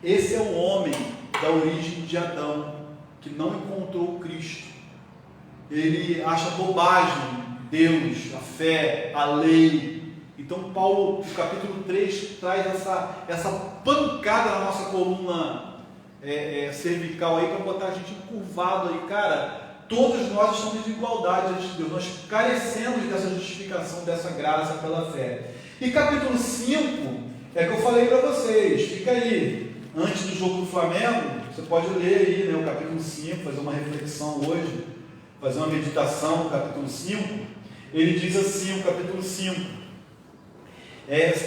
Esse é o homem da origem de Adão, que não encontrou Cristo. Ele acha bobagem Deus, a fé, a lei. Então Paulo, no capítulo 3, traz essa pancada na nossa coluna cervical aí, para botar a gente encurvado aí. Cara, todos nós estamos em igualdade diante de Deus, nós carecemos dessa justificação, dessa graça pela fé. E capítulo 5, é que eu falei para vocês, fica aí, antes do jogo do Flamengo, você pode ler aí, né, o capítulo 5, fazer uma reflexão hoje, fazer uma meditação no capítulo 5. Ele diz assim, o capítulo 5,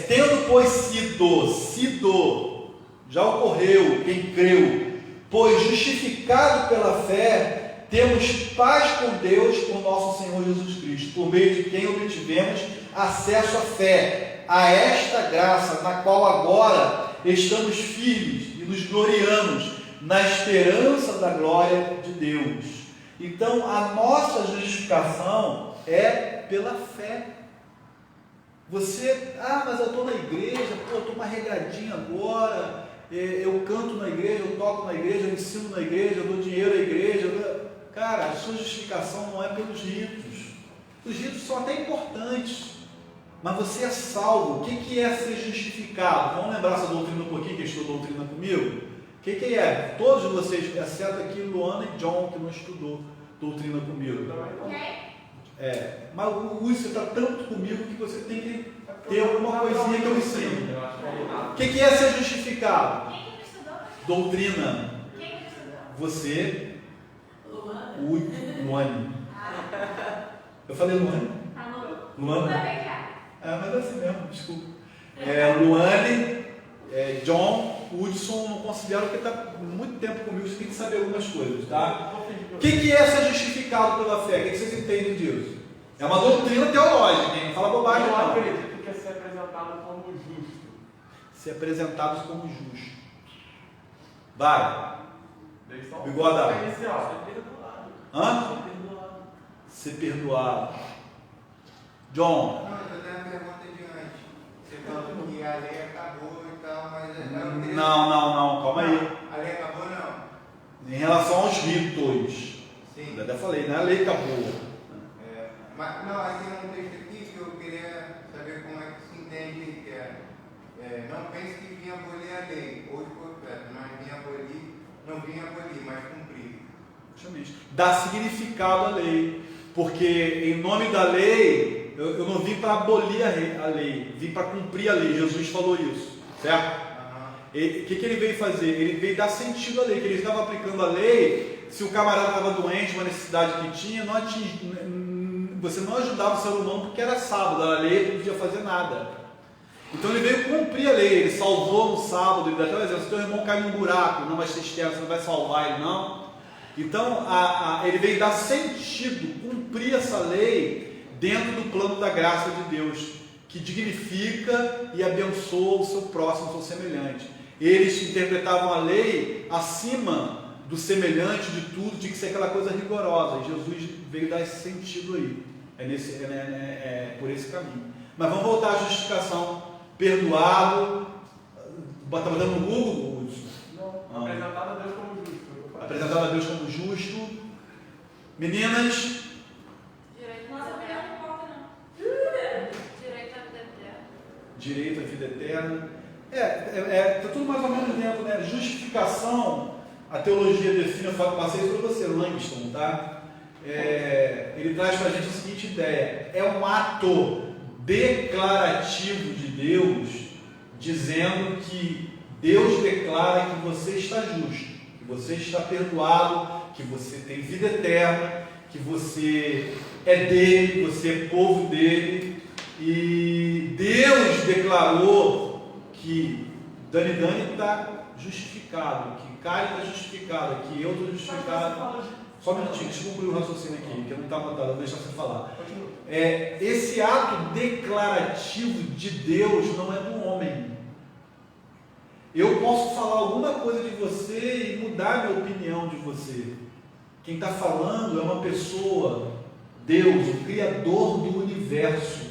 tendo pois sido, já ocorreu, quem creu, pois justificado pela fé, temos paz com Deus por nosso Senhor Jesus Cristo, por meio de quem obtivemos acesso à fé, a esta graça, na qual agora estamos firmes e nos gloriamos na esperança da glória de Deus. Então, a nossa justificação é pela fé. Você, mas eu estou na igreja, eu estou mais regradinho agora, eu canto na igreja, eu toco na igreja, eu ensino na igreja, eu dou dinheiro à igreja. Cara, a sua justificação não é pelos ritos. Os ritos são até importantes, mas você é salvo. O que é ser justificado? Vamos lembrar essa doutrina um pouquinho, que estudou doutrina comigo? O que é? Todos vocês, exceto aqui Luana e John, que não estudou doutrina comigo. Mas o você está tanto comigo que você tem que ter alguma coisinha que eu ensino. O que é ser justificado? Quem que estudou? Doutrina. Quem que estudou? Você, Luana. Luane. Eu falei Luane? Luane? Mas é assim mesmo, desculpa. Luane, John, Hudson, não considero que está muito tempo comigo, você tem que saber algumas coisas, tá? O que é ser justificado pela fé? O que vocês entendem disso? É uma doutrina teológica, hein? Não fala bobagem, Eu não. acredito que é ser apresentado como justo. Ser apresentados como justo. Vai. Bigoda. Hã? Ser perdoado. John. Não, eu tenho uma pergunta de antes. Você falou que a lei acabou e tal, mas... Não, calma aí. A lei acabou, não? Em relação aos ritos. Sim. Eu até falei, né? A lei acabou. Mas, não, aqui um texto aqui que eu queria saber como é que se entende que não pense que vinha abolir a lei, ou de profeta, mas não vinha abolir, mas cumprir. Justamente. Dá significado à lei. Porque em nome da lei, eu não vim para abolir a lei, vim para cumprir a lei. Jesus falou isso, certo? O que ele veio fazer? Ele veio dar sentido à lei, que ele estava aplicando a lei. Se o camarada estava doente, uma necessidade que tinha, você não ajudava o ser humano porque era sábado, a lei não podia fazer nada. Então ele veio cumprir a lei, ele salvou no sábado. Ele dá até um exemplo: se teu irmão cai num buraco, não vai ser externo, você não vai salvar ele, não. Então ele veio dar sentido, cumprir essa lei dentro do plano da graça de Deus, que dignifica e abençoa o seu próximo, o seu semelhante. Eles interpretavam a lei acima do semelhante, de tudo, tinha que ser aquela coisa rigorosa. E Jesus veio dar esse sentido aí. É por esse caminho. Mas vamos voltar à justificação. Perdoado. Bota no Google. Não. Apresentado a Deus como justo. Apresentado a Deus como justo. Meninas. Direito à vida eterna. Não importa, não. Direito à vida eterna. Direito à vida eterna. Está tudo mais ou menos dentro, né? Justificação, a teologia define, eu passei isso para você, Langston, tá? Ele traz para a gente a seguinte ideia: é um ato declarativo de Deus, dizendo que Deus declara que você está justo, que você está perdoado, que você tem vida eterna, que você é dele, que você é povo dele, e Deus declarou que Dani está justificado, que Kari está justificado, que eu estou justificado. Só um minutinho, deixa eu concluir o raciocínio aqui, que não está anotado, vou deixar você falar. Esse ato declarativo de Deus não é do homem. Eu posso falar alguma coisa de você e mudar minha opinião de você. Quem está falando é uma pessoa, Deus, o Criador do universo,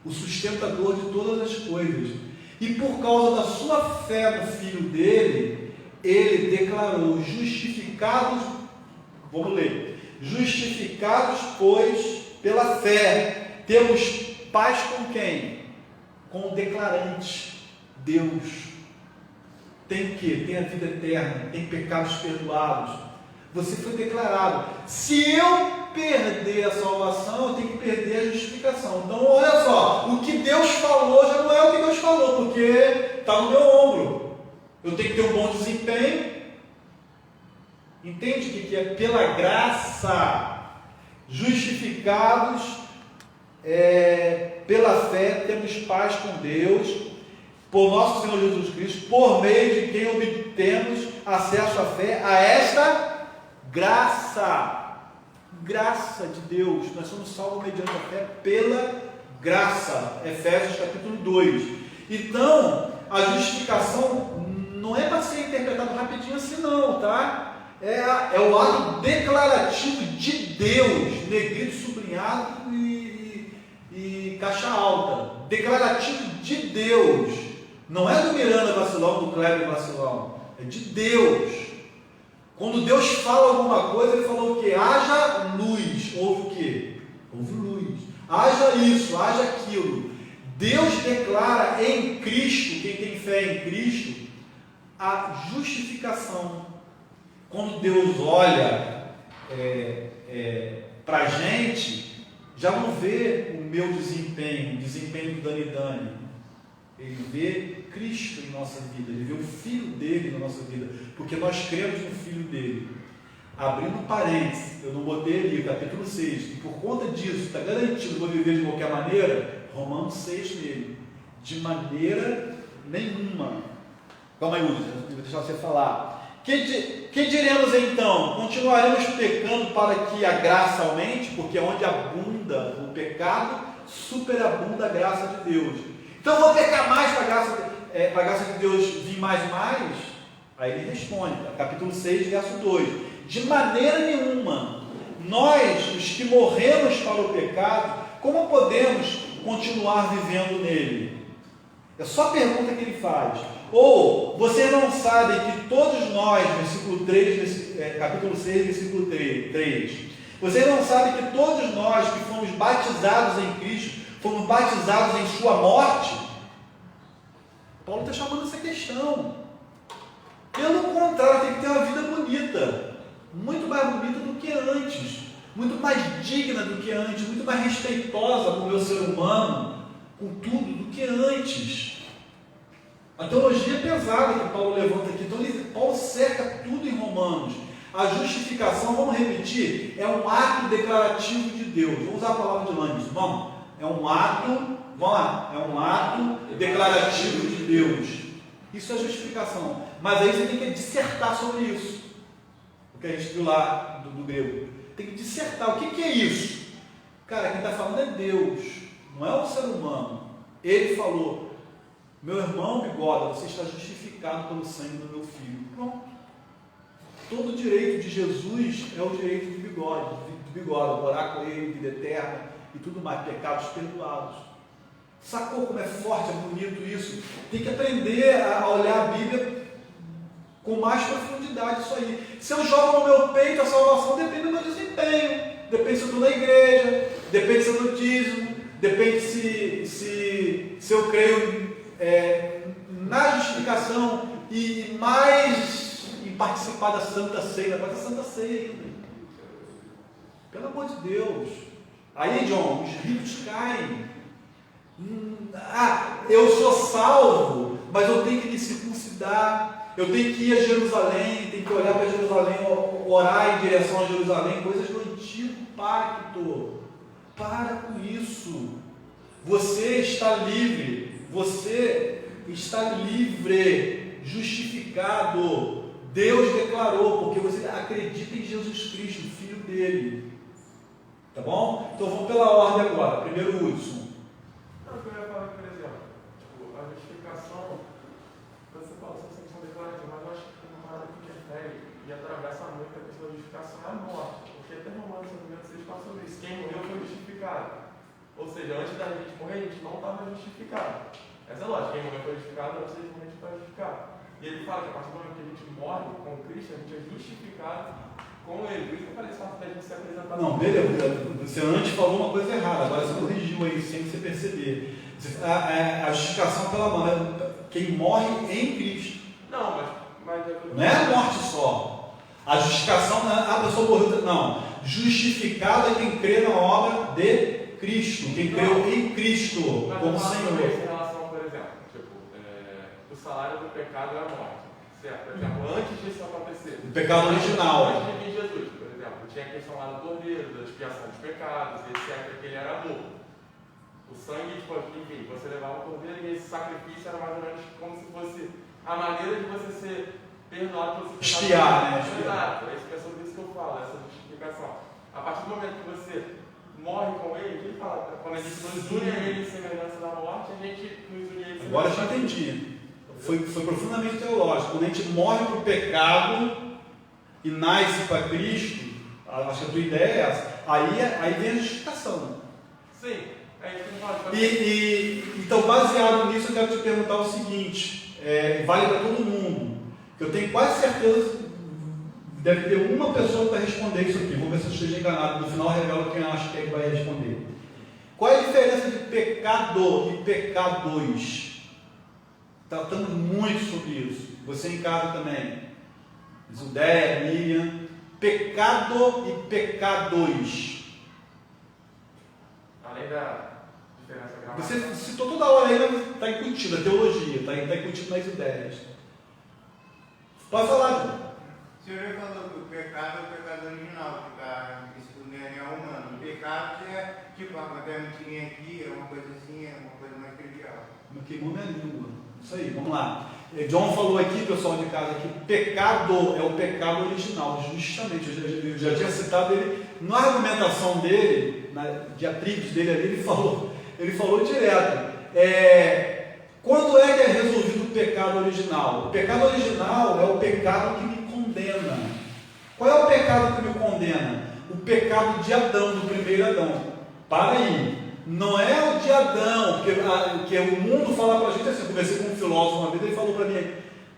o sustentador de todas as coisas. E por causa da sua fé no Filho dele, ele declarou: justificados, vamos ler, justificados, pois, pela fé, temos paz com quem? Com o declarante, Deus. Tem o quê? Tem a vida eterna, tem pecados perdoados. Você foi declarado. Se eu perder a salvação, eu tenho que perder a justificação. Então, olha só, o que Deus falou já não é o que Deus falou, porque está no meu ombro. Eu tenho que ter um bom desempenho. Entende o que é? Pela graça, justificados, pela fé, temos paz com Deus, por nosso Senhor Jesus Cristo, por meio de quem obtemos acesso à fé, a esta graça de Deus. Nós somos salvos mediante a fé pela graça. Efésios capítulo 2. Então, a justificação não é para ser interpretado rapidinho assim não, tá? É o ato declarativo de Deus, negrito, sublinhado e caixa alta. Declarativo de Deus. Não é do Miranda Vacilão, do Kleber Vacilão. É de Deus. Quando Deus fala alguma coisa, ele falou o quê? Haja luz. Houve o quê? Houve luz. Haja isso, haja aquilo. Deus declara em Cristo, quem tem fé em Cristo, a justificação. Quando Deus olha para a gente, já não vê o meu desempenho, o desempenho do Dani. Ele vê Cristo em nossa vida, ele vê o Filho dele na nossa vida, porque nós cremos no Filho dele. Abrindo parênteses, eu não botei ali, capítulo 6, e por conta disso, está garantido, vou viver de qualquer maneira, Romanos 6 nele, de maneira nenhuma. Calma aí, Uzi, vou deixar você falar. Que diremos então? Continuaremos pecando para que a graça aumente, porque onde abunda o pecado, superabunda a graça de Deus. Então eu vou pecar mais para a graça de Deus vir mais e mais? Aí ele responde, capítulo 6, verso 2: de maneira nenhuma, nós, os que morremos para o pecado, como podemos continuar vivendo nele? É só a pergunta que ele faz. Ou, vocês não sabem que todos nós, versículo 3, capítulo 6, versículo 3, vocês não sabem que todos nós que fomos batizados em Cristo, fomos batizados em sua morte? Paulo está chamando essa questão. Pelo contrário, tem que ter uma vida bonita, muito mais bonita do que antes, muito mais digna do que antes, muito mais respeitosa com o meu ser humano, com tudo, do que antes. A teologia é pesada que Paulo levanta aqui, então Paulo cerca tudo em Romanos. A justificação, vamos repetir, é um ato declarativo de Deus. Vamos usar a palavra de Langes, vamos? É um ato, vamos lá, é um ato declarativo de Deus. Isso é justificação. Mas aí você tem que dissertar sobre isso. O que a gente viu lá do grego. Tem que dissertar. O que é isso? Cara, quem está falando é Deus, não é o ser humano. Ele falou: meu irmão Bigoda, você está justificado pelo sangue do meu filho. Pronto. Todo o direito de Jesus é o direito do Bigoda, orar com ele, vida eterna. e tudo mais, pecados perdoados. Sacou como é forte, é bonito isso? Tem que aprender a olhar a Bíblia com mais profundidade, isso aí. Se eu jogo no meu peito a salvação, depende do meu desempenho, depende se eu estou na igreja, depende se eu estou no dízimo, depende se eu creio na justificação e mais em participar da Santa Ceia, da Santa Ceia ainda. Pelo amor de Deus. Aí, John, os ricos caem. Eu sou salvo, mas eu tenho que me circuncidar, eu tenho que ir a Jerusalém, tenho que olhar para Jerusalém, orar em direção a Jerusalém, coisas do antigo pacto. Para com isso. Você está livre, justificado. Deus declarou, porque você acredita em Jesus Cristo, o Filho dele. Tá bom? Então vamos pela ordem agora. Primeiro Hudson. Não, eu ia falar, por exemplo, a justificação, você fala sobre a sanção declarativa, mas eu acho que uma parada que interfere e atravessa muito a questão da justificação é a morte, porque até Romanos 6 fala sobre isso, quem morreu foi justificado, ou seja, antes da gente morrer a gente não estava justificado, essa é lógica, quem morreu foi justificado, antes da gente morrer a gente estava justificado, e ele fala que a partir do momento que a gente morre com Cristo, a gente é justificado com ele, por isso que eu falei esse fato da gente se apresentar. Não, beleza, você antes falou uma coisa errada, agora você corrigiu aí, sem você perceber. A justificação pela mão, quem morre em Cristo. Não, mas não é a morte só. A justificação não é a pessoa morreu. Não. Justificado é quem crê na obra de Cristo, quem creu em Cristo como Senhor. Em relação, por exemplo, o salário do pecado é a morte. Certo? Por exemplo, antes disso acontecer. O pecado original. Antes de vir Jesus, por exemplo, tinha a questão lá do cordeiro, da expiação dos pecados, etc., que ele era amor. O sangue, enfim, você levava o cordeiro e esse sacrifício era mais ou menos como se fosse a maneira de você ser perdoado por você expiar, né? Exato, é sobre isso que eu falo, essa justificação. A partir do momento que você morre com ele, ele fala, quando a gente nos une a ele em semelhança da morte, a gente nos une a ele em semelhança. Agora eu já entendi. Foi profundamente teológico. Quando a gente morre para o pecado e nasce para Cristo, acho que a tua ideia é essa. Aí vem a justificação. Sim, é isso que eu falo. Então, baseado nisso, eu quero te perguntar o seguinte: vale para todo mundo. Eu tenho quase certeza que deve ter uma pessoa para responder isso aqui. Vou ver se eu esteja enganado. No final, revela quem acha que vai responder. Qual é a diferença de pecado e pecados? Tratamos muito sobre isso. Você em casa também. Zudéia, Miriam. Pecado e pecados. Além da diferença gramatical. Você citou toda hora aí, mas está incutido a teologia, está incutido nas ideias. Pode falar, João. O senhor falou que o pecado é o pecado original, que está escondendo ao humano. O pecado é tipo uma perguntinha aqui, é uma coisa assim, é uma coisa mais trivial. Queimou minha língua. Isso aí, vamos lá. John falou aqui, pessoal de casa, que o pecado é o pecado original, justamente. Eu já tinha citado ele, na argumentação dele, na diatribes dele ali, ele falou direto. Quando é que é resolvido o pecado original? O pecado original é o pecado que me condena. Qual é o pecado que me condena? O pecado de Adão, do primeiro Adão. Para aí. Não é o de Adão, que o mundo fala para a gente assim. Eu conversei com um filósofo uma vez, ele falou para mim: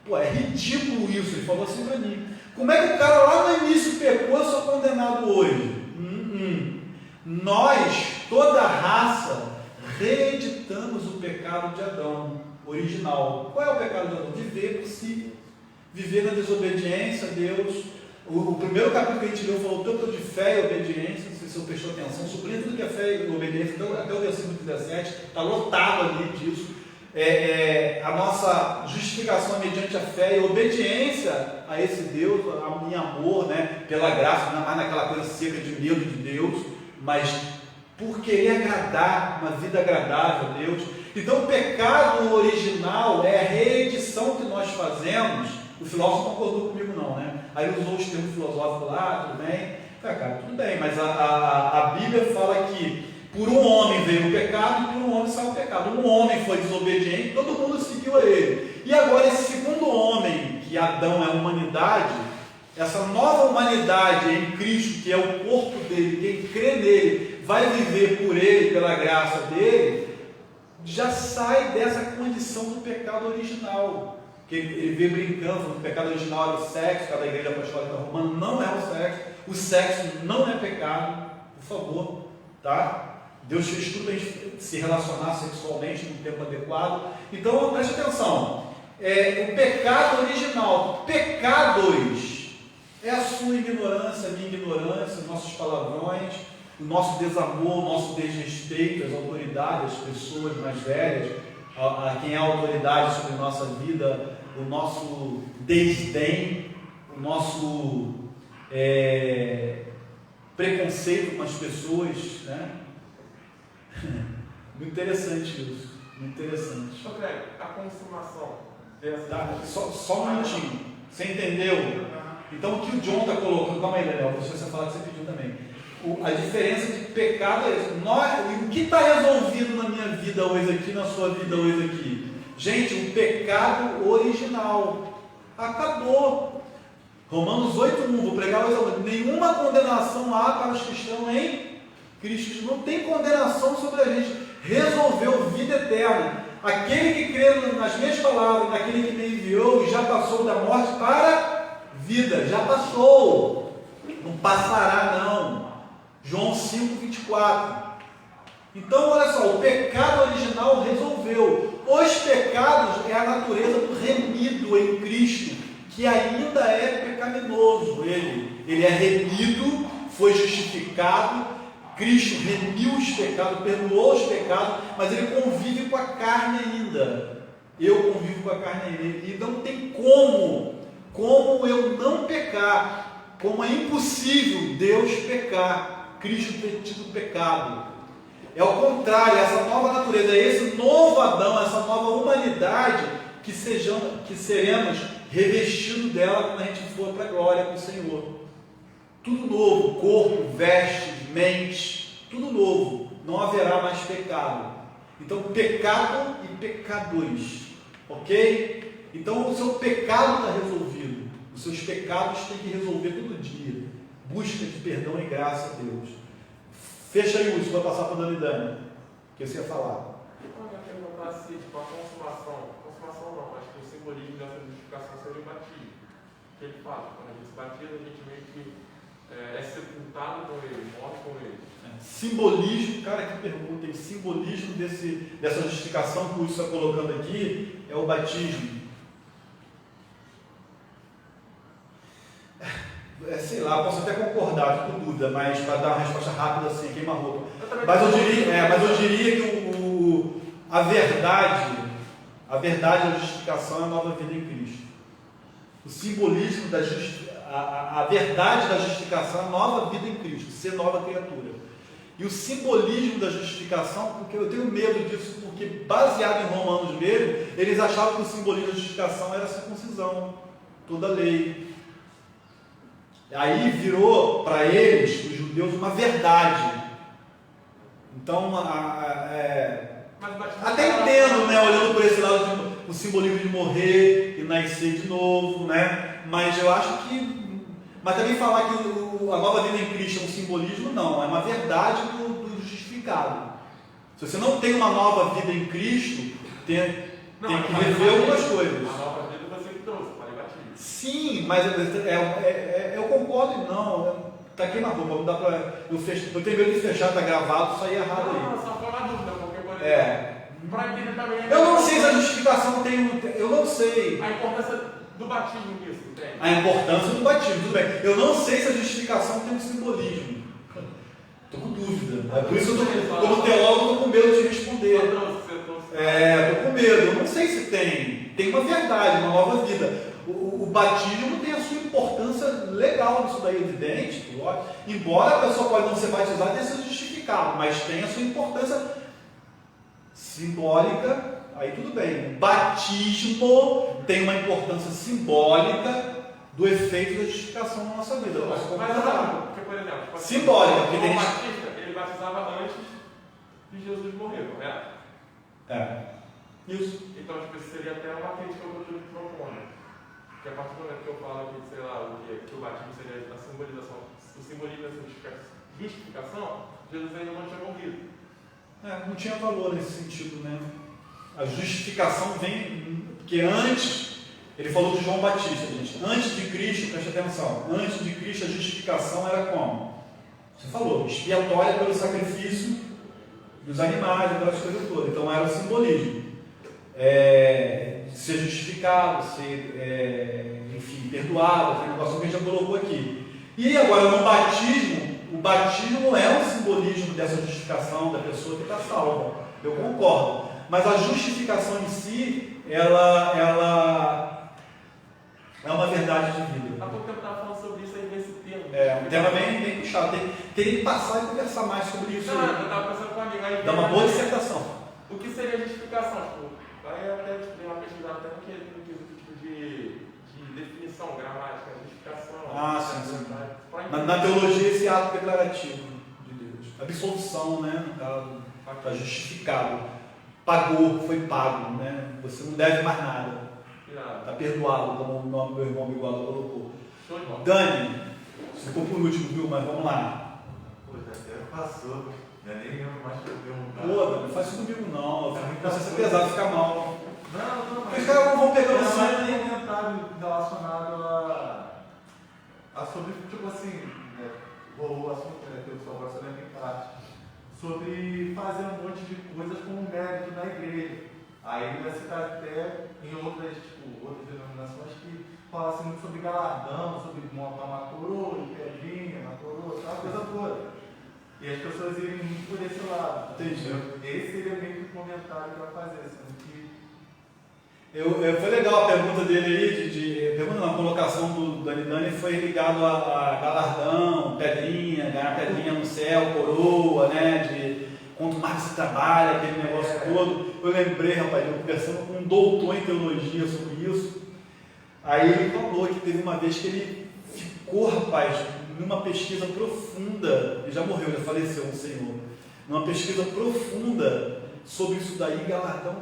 pô, é ridículo isso. Ele falou assim para mim: como é que o cara lá no início pecou e só condenado hoje? Nós, toda a raça, reeditamos o pecado de Adão original. Qual é o pecado de Adão? Viver por si, viver na desobediência a Deus. O primeiro capítulo que a gente leu falou tanto de fé e obediência. Não sei se você prestou atenção, sublinha tudo que é fé e obediência, até o versículo 17, está lotado ali disso. A nossa justificação é mediante a fé e obediência a esse Deus, em amor, né, pela graça, não é mais naquela coisa seca de medo de Deus, mas por querer agradar, uma vida agradável a Deus. Então o pecado original é a reedição que nós fazemos. O filósofo não concordou comigo não, né? Aí ele usou os termos filosóficos lá, tudo bem. Cara, tudo bem, mas a Bíblia fala que por um homem veio o pecado e por um homem saiu o pecado. Um homem foi desobediente, todo mundo seguiu a ele. E agora esse segundo homem, que Adão é a humanidade, essa nova humanidade em Cristo, que é o corpo dele, quem crê nele, vai viver por ele, pela graça dele, já sai dessa condição do pecado original. Que ele vê brincando, o pecado original era o sexo, cada igreja apostólica romana não é o sexo não é pecado, por favor, tá? Deus fez tudo para a gente se relacionar sexualmente no tempo adequado. Então preste atenção, o pecado original, pecados, é a sua ignorância, a minha ignorância, nossos palavrões, o nosso desamor, o nosso desrespeito às autoridades, às pessoas mais velhas, a quem é autoridade sobre a nossa vida, o nosso desdém, o nosso preconceito com as pessoas, né? Muito interessante isso, muito interessante. Só Greg, a consumação dessa... Tá? Só um minutinho, você entendeu? Então o que o John está colocando, calma aí Daniel, deixa você falar que você pediu também. A diferença de pecado é isso. O que está resolvido na minha vida hoje aqui, na sua vida hoje aqui? Gente, o pecado original acabou. Romanos 8:1, vou pregar hoje. Nenhuma condenação há para os cristãos em Cristo. Não tem condenação sobre a gente. Resolveu vida eterna. Aquele que crê nas minhas palavras, naquele que me enviou, já passou da morte para vida. Já passou. Não passará não. João 5:24. Então, olha só, o pecado original resolveu. Os pecados é a natureza do remido em Cristo, que ainda é pecaminoso. Ele é remido, foi justificado, Cristo remiu os pecados, perdoou os pecados, mas ele convive com a carne ainda. Eu convivo com a carne ainda. E não tem como eu não pecar, como é impossível Deus pecar. Cristo ter tido pecado. É o contrário, essa nova natureza, é esse novo Adão, essa nova humanidade que seremos revestidos dela quando a gente for para a glória com o Senhor. Tudo novo, corpo, vestes, mente, tudo novo. Não haverá mais pecado. Então, pecado e pecadores, ok? Então, o seu pecado está resolvido. Os seus pecados tem que resolver todo dia. Busca de perdão e graça a Deus. Fecha aí, Lúcio, vai passar para a Dani Dani. O que você ia falar? Eu ia perguntar se a consumação não, acho que o simbolismo dessa justificação seria o batismo. Que ele fala, quando a gente se batiza, a gente meio que é sepultado com ele, morre com ele. Simbolismo, cara, que pergunta, tem simbolismo dessa justificação que o Lúcio está colocando aqui, é o batismo. Sei lá, posso até concordar, com dúvida, mas para dar uma resposta rápida assim, queima-roupa. Mas eu diria que a verdade da justificação é a nova vida em Cristo. O simbolismo a verdade da justificação é a nova vida em Cristo, ser nova criatura. E o simbolismo da justificação, porque eu tenho medo disso, porque baseado em Romanos mesmo, eles achavam que o simbolismo da justificação era a circuncisão, toda a lei. Aí virou para eles, os judeus, uma verdade. Então, até entendo, né, olhando por esse lado, o simbolismo de morrer e nascer de novo, né? Mas eu acho que... Mas também falar que a nova vida em Cristo é um simbolismo, não. É uma verdade do justificado. Se você não tem uma nova vida em Cristo, tem que rever algumas coisas. A nova vida você que trouxe, para batismo. Sim, mas eu concordo e não. Está aqui na roupa, não dá para... Eu tenho medo de fechar, está gravado, sair errado aí. Não, só foi uma dúvida, porque, por exemplo, para a vida também... Eu não sei se a justificação tem... Eu não sei. A importância do batismo nisso, tem? A importância do batismo, tudo bem. Eu não sei se a justificação tem um simbolismo. Estou com dúvida. É por isso que eu, como teólogo, estou com medo de responder. Estou com medo. Eu não sei se tem. Tem uma verdade, uma nova vida. O batismo tem a sua importância legal nisso daí, evidente. Embora a pessoa pode não ser batizada e tenha sido justificado, mas tem a sua importância simbólica. Aí tudo bem. O batismo tem uma importância simbólica do efeito da justificação na nossa vida. Mas porque, por exemplo, simbólica, porque tem Batista, ele batizava antes de Jesus morrer, correto? Isso. Então, tipo, seria até uma crítica que eu propõe. Porque a partir do momento que eu falo que, sei lá, que o batismo seria a simbolização, o simbolismo da justificação, Jesus ainda não tinha morrido. Não tinha valor nesse sentido, né? A justificação vem, porque antes, ele falou de João Batista, gente, antes de Cristo, preste atenção, antes de Cristo a justificação era como? Você falou, expiatória pelo sacrifício dos animais, aquelas coisas todas, então era o simbolismo. Ser justificado, ser, enfim, perdoado, aquele negócio que a gente já colocou aqui. E agora no batismo, o batismo não é um simbolismo dessa justificação da pessoa que está salva, eu concordo, mas a justificação em si, ela é uma verdade de vida. Há pouco tempo eu estava falando sobre isso aí nesse termo. Um tema bem puxado, teria que passar e conversar mais sobre isso. Não, eu estava pensando com a amiga aí. Dá uma boa dissertação. O que seria justificação? Tipo, aí até dei uma pesquisada até no quesito de definição, gramática, justificação. Sim. Na teologia, esse ato declarativo de Deus. Absolução, né? No caso, está justificado. Pagou, foi pago, né? Você não deve mais nada. Está perdoado, como o nome do meu irmão Bigode colocou. Dani, ficou por último, viu? Mas vamos lá. Pô, até passou. Já nem lembro mais que eu perguntar. Pô, não faz isso comigo não. Você ser pesado, fica mal. Não, Porque os caras não vão pegando é sangue. mais um comentário relacionado a sobre, tipo assim, rolou o assunto, que eu só agora sabendo em parte, sobre fazer um monte de coisas como mérito na igreja. Aí ele vai citar até em outras denominações que fala assim muito sobre galardão, sobre montar uma coroa, pedrinha, uma coroa, aquela coisa toda. E as pessoas irem muito por esse lado. Entendi. Esse seria meio que o comentário que eu ia fazer, sendo que foi legal a pergunta dele aí, a colocação do Dani foi ligado a galardão, pedrinha, ganhar pedrinha no céu, coroa, né, de quanto mais você trabalha, aquele negócio todo. Eu lembrei, rapaz, eu conversando com um doutor em teologia sobre isso, aí ele falou que teve uma vez que ele ficou, rapaz, numa pesquisa profunda, ele já morreu, já faleceu o Senhor, numa pesquisa profunda sobre isso daí, galardão,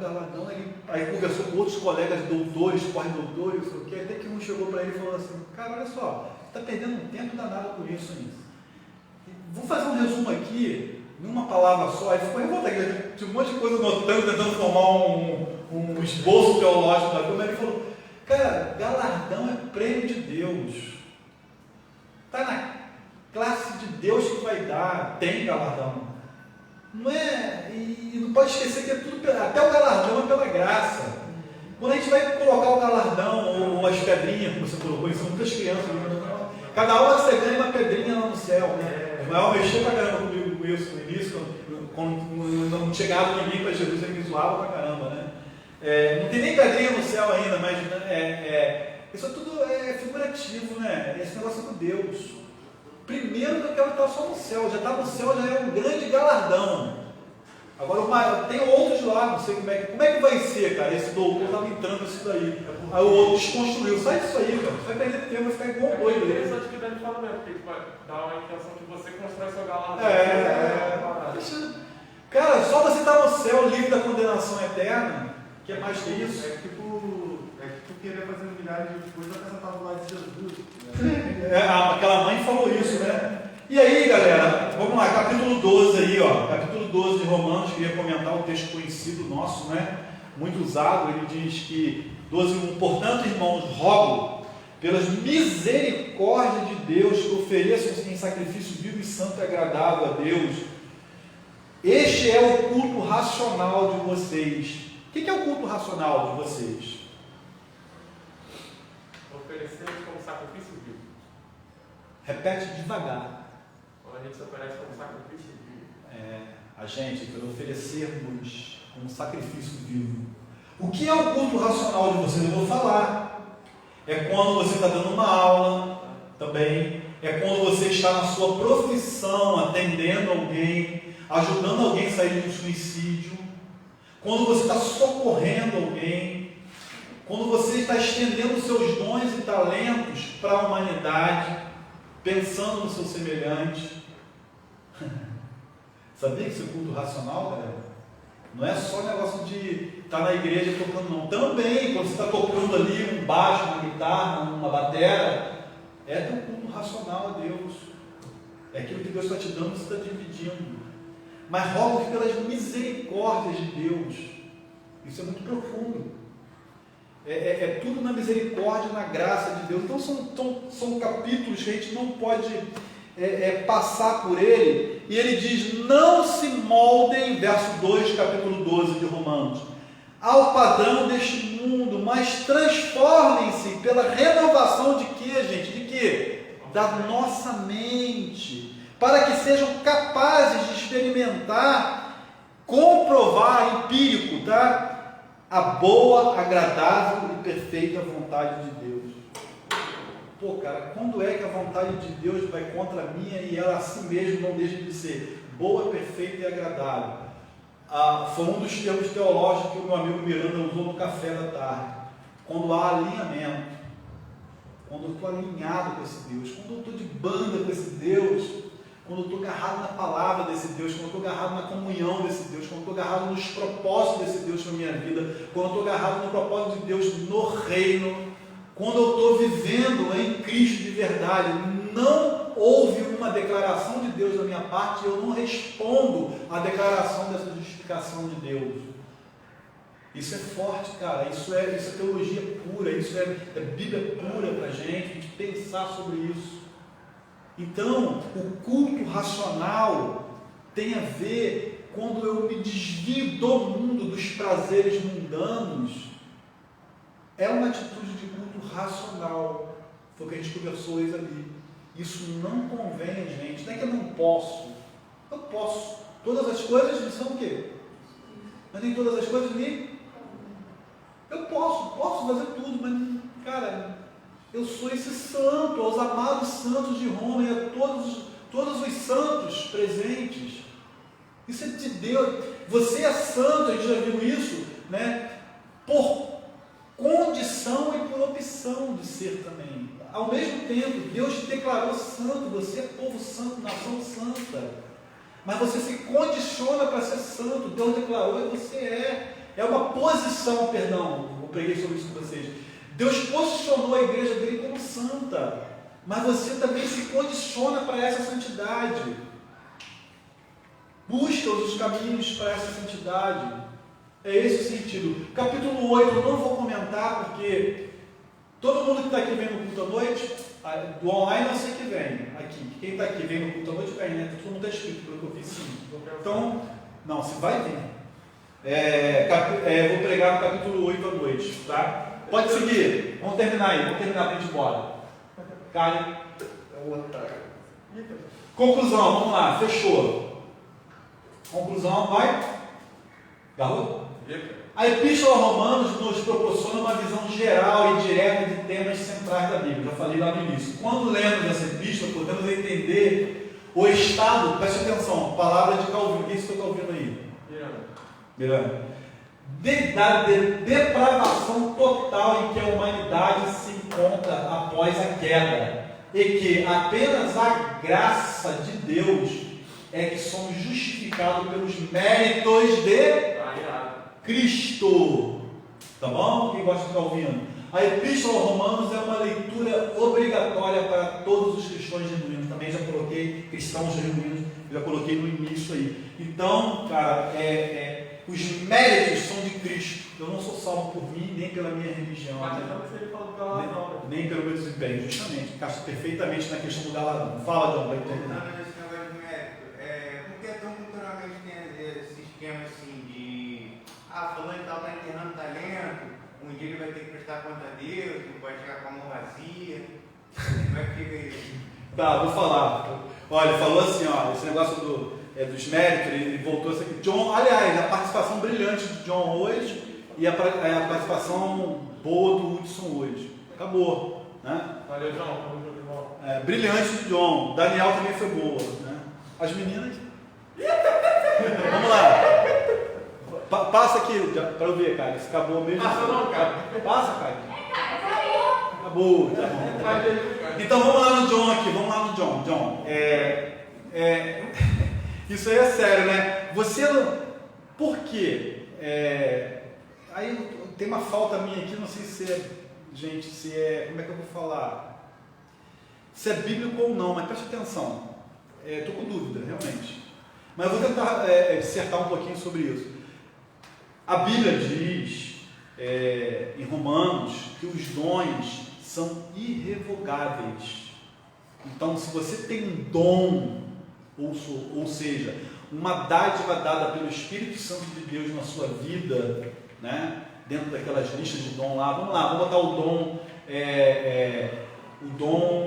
aí conversou com outros colegas doutores, pós-doutores, não sei o que, até que um chegou para ele e falou assim, cara, olha só, você está perdendo um tempo danado com isso. Vou fazer um resumo aqui, numa palavra só, aí ficou revoltado, tinha um monte de coisa anotando, tentando formar um esboço teológico da coisa, mas ele falou, cara, galardão é prêmio de Deus, está na classe de Deus que vai dar, tem galardão. Não é, e não pode esquecer que é tudo, até o galardão é pela graça. Quando a gente vai colocar o galardão ou as pedrinhas, como você colocou, são muitas crianças, cada hora você ganha uma pedrinha lá no céu, né? O Ismael mexeu pra caramba comigo com isso no início, quando não chegava ninguém para Jesus, ele me zoava pra caramba, né? Não tem nem pedrinha no céu ainda, mas isso tudo é figurativo, né? Esse negócio é com Deus. Primeiro eu quero estar só no céu, já está no céu, já é um grande galardão. Agora tem outros lá, não sei como é que vai ser, cara. Esse doutor estava entrando nisso daí. Aí o outro desconstruiu, sai disso aí, cara. Você vai perder tempo, vai ficar igual doido. É interessante que o Dani fala mesmo, porque dá uma intenção que você constrói seu galardão. Cara, só você estar no céu livre da condenação eterna, que é mais que isso. É tipo querer fazer milhares de coisas para sentar do lado de Jesus. Aquela mãe falou isso, né? E aí, galera, vamos lá, capítulo 12 aí, ó. Capítulo 12 de Romanos, queria comentar um texto conhecido nosso, né? Muito usado, ele diz que 12:1, portanto, irmãos, rogo pelas misericórdias de Deus que ofereçam em sacrifício vivo e santo e agradável a Deus. Este é o culto racional de vocês. O que é o culto racional de vocês? Oferecer como sacrifício vivo. Repete devagar. Quando a gente se oferece como sacrifício vivo. A gente vai oferecermos como sacrifício vivo. O que é o culto racional de vocês? Eu vou falar. É quando você está dando uma aula também. É quando você está na sua profissão, atendendo alguém, ajudando alguém a sair de um suicídio. Quando você está socorrendo alguém. Quando você está estendendo seus dons e talentos para a humanidade, pensando no seu semelhante. Sabia que isso é culto racional, galera? Não é só negócio de estar na igreja tocando, não. Também, quando você está tocando ali um baixo, uma guitarra, uma bateria, é teu culto racional a Deus. É aquilo que Deus está te dando, você está dividindo. Mas rogo pelas misericórdias de Deus. Isso é muito profundo. É tudo na misericórdia, na graça de Deus. Então são capítulos que a gente não pode passar por ele. E ele diz: não se moldem, verso 2, capítulo 12 de Romanos, ao padrão deste mundo, mas transformem-se pela renovação de quê, gente? De quê? Da nossa mente, para que sejam capazes de experimentar, comprovar, empírico, tá? A boa, agradável e perfeita vontade de Deus. Pô, cara, quando é que a vontade de Deus vai contra a minha e ela assim mesmo não deixa de ser boa, perfeita e agradável? Foi um dos termos teológicos que o meu amigo Miranda usou no café da tarde. Quando há alinhamento, quando eu estou alinhado com esse Deus, quando eu estou de banda com esse Deus, quando eu estou agarrado na palavra desse Deus, quando eu estou agarrado na comunhão desse Deus, quando eu estou agarrado nos propósitos desse Deus na minha vida, quando eu estou agarrado no propósito de Deus no reino, quando eu estou vivendo em Cristo de verdade, não houve uma declaração de Deus da minha parte e eu não respondo à declaração dessa justificação de Deus. Isso é forte, cara, isso é teologia pura, isso é Bíblia pura para a gente pensar sobre isso. Então, o culto racional tem a ver quando eu me desvio do mundo, dos prazeres mundanos. É uma atitude de culto racional. Foi o que a gente conversou hoje ali. Isso não convém a gente. Não é que eu não posso. Eu posso. Todas as coisas são o quê? Mas nem todas as coisas me... Eu posso fazer tudo, mas, cara... Eu sou esse santo, aos amados santos de Roma e a todos os santos presentes. Isso é de Deus. Você é santo, a gente já viu isso, né? Por condição e por opção de ser também. Ao mesmo tempo, Deus te declarou santo, você é povo santo, nação santa. Mas você se condiciona para ser santo, Deus declarou e você é. É uma posição, perdão, eu preguei sobre isso com vocês. Deus posicionou a igreja dele como santa, mas você também se condiciona para essa santidade. Busca os caminhos para essa santidade. É esse o sentido. Capítulo 8 eu não vou comentar, porque todo mundo que está aqui vem no culto à noite, do online eu sei que vem aqui. Quem está aqui vem no culto à noite vem, né? Todo mundo está escrito, pelo que eu vi, sim. Então, não, se vai vir. Vou pregar no capítulo 8 à noite, tá? Pode seguir, vamos terminar aí, vamos terminar para a gente ir embora. Caio. Conclusão, vamos lá, fechou. Conclusão, vai. Garou? A Epístola aos Romanos nos proporciona uma visão geral e direta de temas centrais da Bíblia. Já falei lá no início. Quando lemos essa epístola, podemos entender o estado, preste atenção, palavra de Calvino. Quem está ouvindo aí? Miranda. Da depravação total em que a humanidade se encontra após a queda, e que apenas a graça de Deus é que somos justificados pelos méritos de Cristo. Tá bom? Quem gosta de estar ouvindo? A Epístola aos Romanos é uma leitura obrigatória para todos os cristãos genuínos. Também já coloquei cristãos genuínos, já coloquei no início aí. Então, cara, os méritos são de Cristo. Eu não sou salvo por mim, nem pela minha religião. Mas então ele falou pela razão. Nem pelo meu desempenho, justamente. Encaixa perfeitamente na questão do galardão. Fala, John, vai terminar. Esse negócio de mérito, por que tão culturalmente tem esse esquema assim de fulano e tal está enterrando talento, um dia ele vai ter que prestar conta a Deus, não pode chegar com a mão vazia. Como é que fica isso? Tá, vou falar. Olha, falou assim, ó, esse negócio dos méritos, ele voltou isso aqui. John, aliás, a participação brilhante de John hoje e a participação boa do Hudson hoje. Acabou, né? Valeu, João. Vamos junto, irmão. Brilhante de John. Daniel também foi boa, né? As meninas. Vamos lá. Passa aqui para eu ver, cara. Se acabou mesmo. Passa não, cara. Passa, cara. Acabou, tá bom. Então vamos lá no John aqui. Vamos lá no John. John, isso aí é sério, né? Você não... Por quê? Aí tem uma falta minha aqui, não sei se é, gente, se é, como é que eu vou falar? Se é bíblico ou não, mas preste atenção. Estou com dúvida, realmente. Mas eu vou tentar dissertar um pouquinho sobre isso. A Bíblia diz, em Romanos, que os dons são irrevogáveis. Então, se você tem um dom, ou seja, uma dádiva dada pelo Espírito Santo de Deus na sua vida, né, dentro daquelas listas de dom lá, vamos botar o dom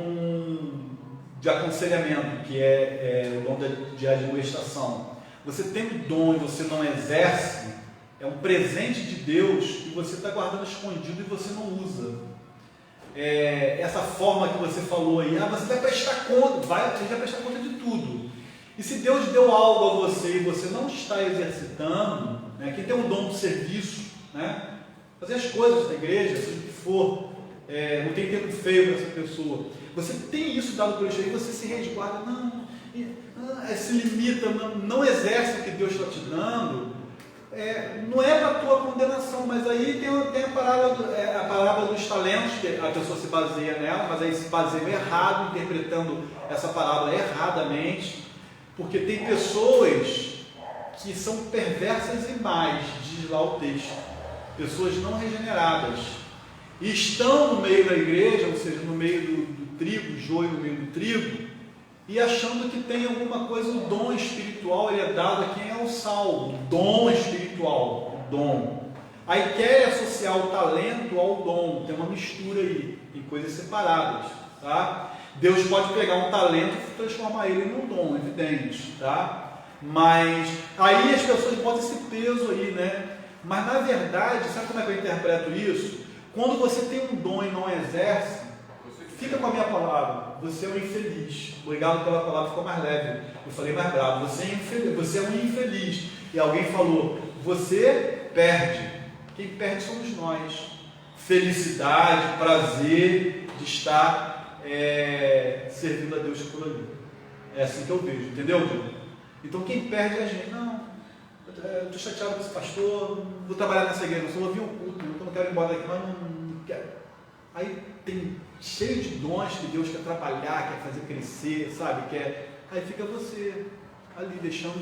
de aconselhamento, que é o dom de admoestação. Você tem um dom e você não exerce, é um presente de Deus que você está guardando escondido e você não usa. Essa forma que você falou aí, você vai prestar conta, você vai prestar conta de tudo. E se Deus deu algo a você e você não está exercitando, né, quem tem um dom de serviço, né, fazer as coisas na igreja, seja o que for, não tem tempo feio para essa pessoa. Você tem isso dado pelo Espírito e você se resguarda, se limita, não exerce o que Deus está te dando. Não é para a tua condenação, mas aí tem a parábola dos talentos, que a pessoa se baseia nela, mas aí se baseia errado, interpretando essa parábola erradamente, porque tem pessoas que são perversas e más, diz lá o texto, pessoas não regeneradas, e estão no meio da igreja, ou seja, no meio do trigo, joio no meio do trigo, e achando que tem alguma coisa, o dom espiritual, ele é dado a quem é o salvo, o dom espiritual, o dom. Aí quer associar o talento ao dom, tem uma mistura aí, tem coisas separadas, tá? Deus pode pegar um talento e transformar ele num dom, evidente, tá? Mas aí as pessoas botam esse peso aí, né? Mas na verdade, sabe como é que eu interpreto isso? Quando você tem um dom e não exerce, fica com a minha palavra, você é um infeliz. Obrigado pela palavra, ficou mais leve. Eu falei mais bravo, você é um infeliz. E alguém falou, você perde. Quem perde somos nós. Felicidade, prazer de estar servindo a Deus por ali. É assim que eu vejo, entendeu, Diogo? Então quem perde é a gente. Não, eu estou chateado com esse pastor, vou trabalhar nessa igreja, eu só ouvi um culto, eu não quero ir embora daqui, mas não quero. Aí tem cheio de dons que Deus quer trabalhar, quer fazer crescer, sabe? Aí fica você ali deixando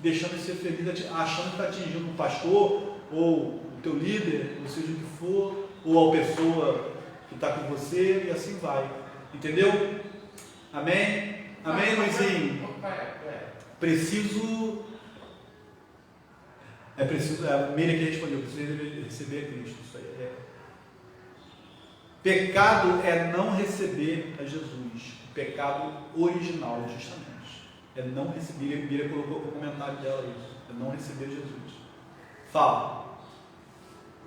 de ser feliz, achando que está atingindo um pastor, ou o teu líder, ou seja o que for, ou a pessoa que está com você, e assim vai. Entendeu? Amém? Amém, Luizinho? A Miriam que respondeu, preciso receber a Cristo. Isso aí Pecado é não receber a Jesus. O pecado original, justamente. É não receber. A Bíblia colocou no comentário dela isso. É não receber Jesus. Fala.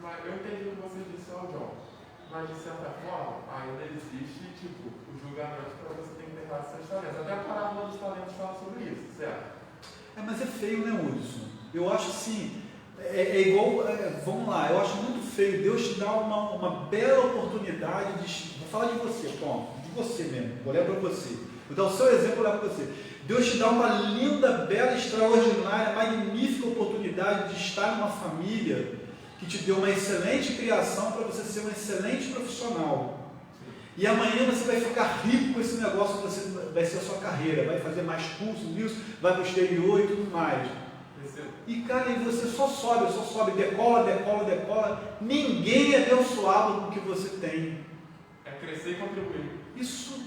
Mas eu entendi o que você disse ao John. Mas de certa forma, ainda existe o julgamento para você ter que terminar seus talentos. Até a parábola dos talentos fala sobre isso, certo? Mas é feio, né, Hudson? Eu acho assim. Igual, vamos lá, eu acho muito feio. Deus te dá uma bela oportunidade vou falar de você, Tom, de você mesmo, vou olhar para você, vou dar o seu exemplo, vou olhar para você. Deus te dá uma linda, bela, extraordinária, magnífica oportunidade de estar numa família que te deu uma excelente criação para você ser um excelente profissional. E amanhã você vai ficar rico com esse negócio, vai ser a sua carreira, vai fazer mais cursos, vai para o exterior e tudo mais. E cara, e você só sobe, decola. Ninguém é abençoado com o que você tem. É crescer e contribuir. Isso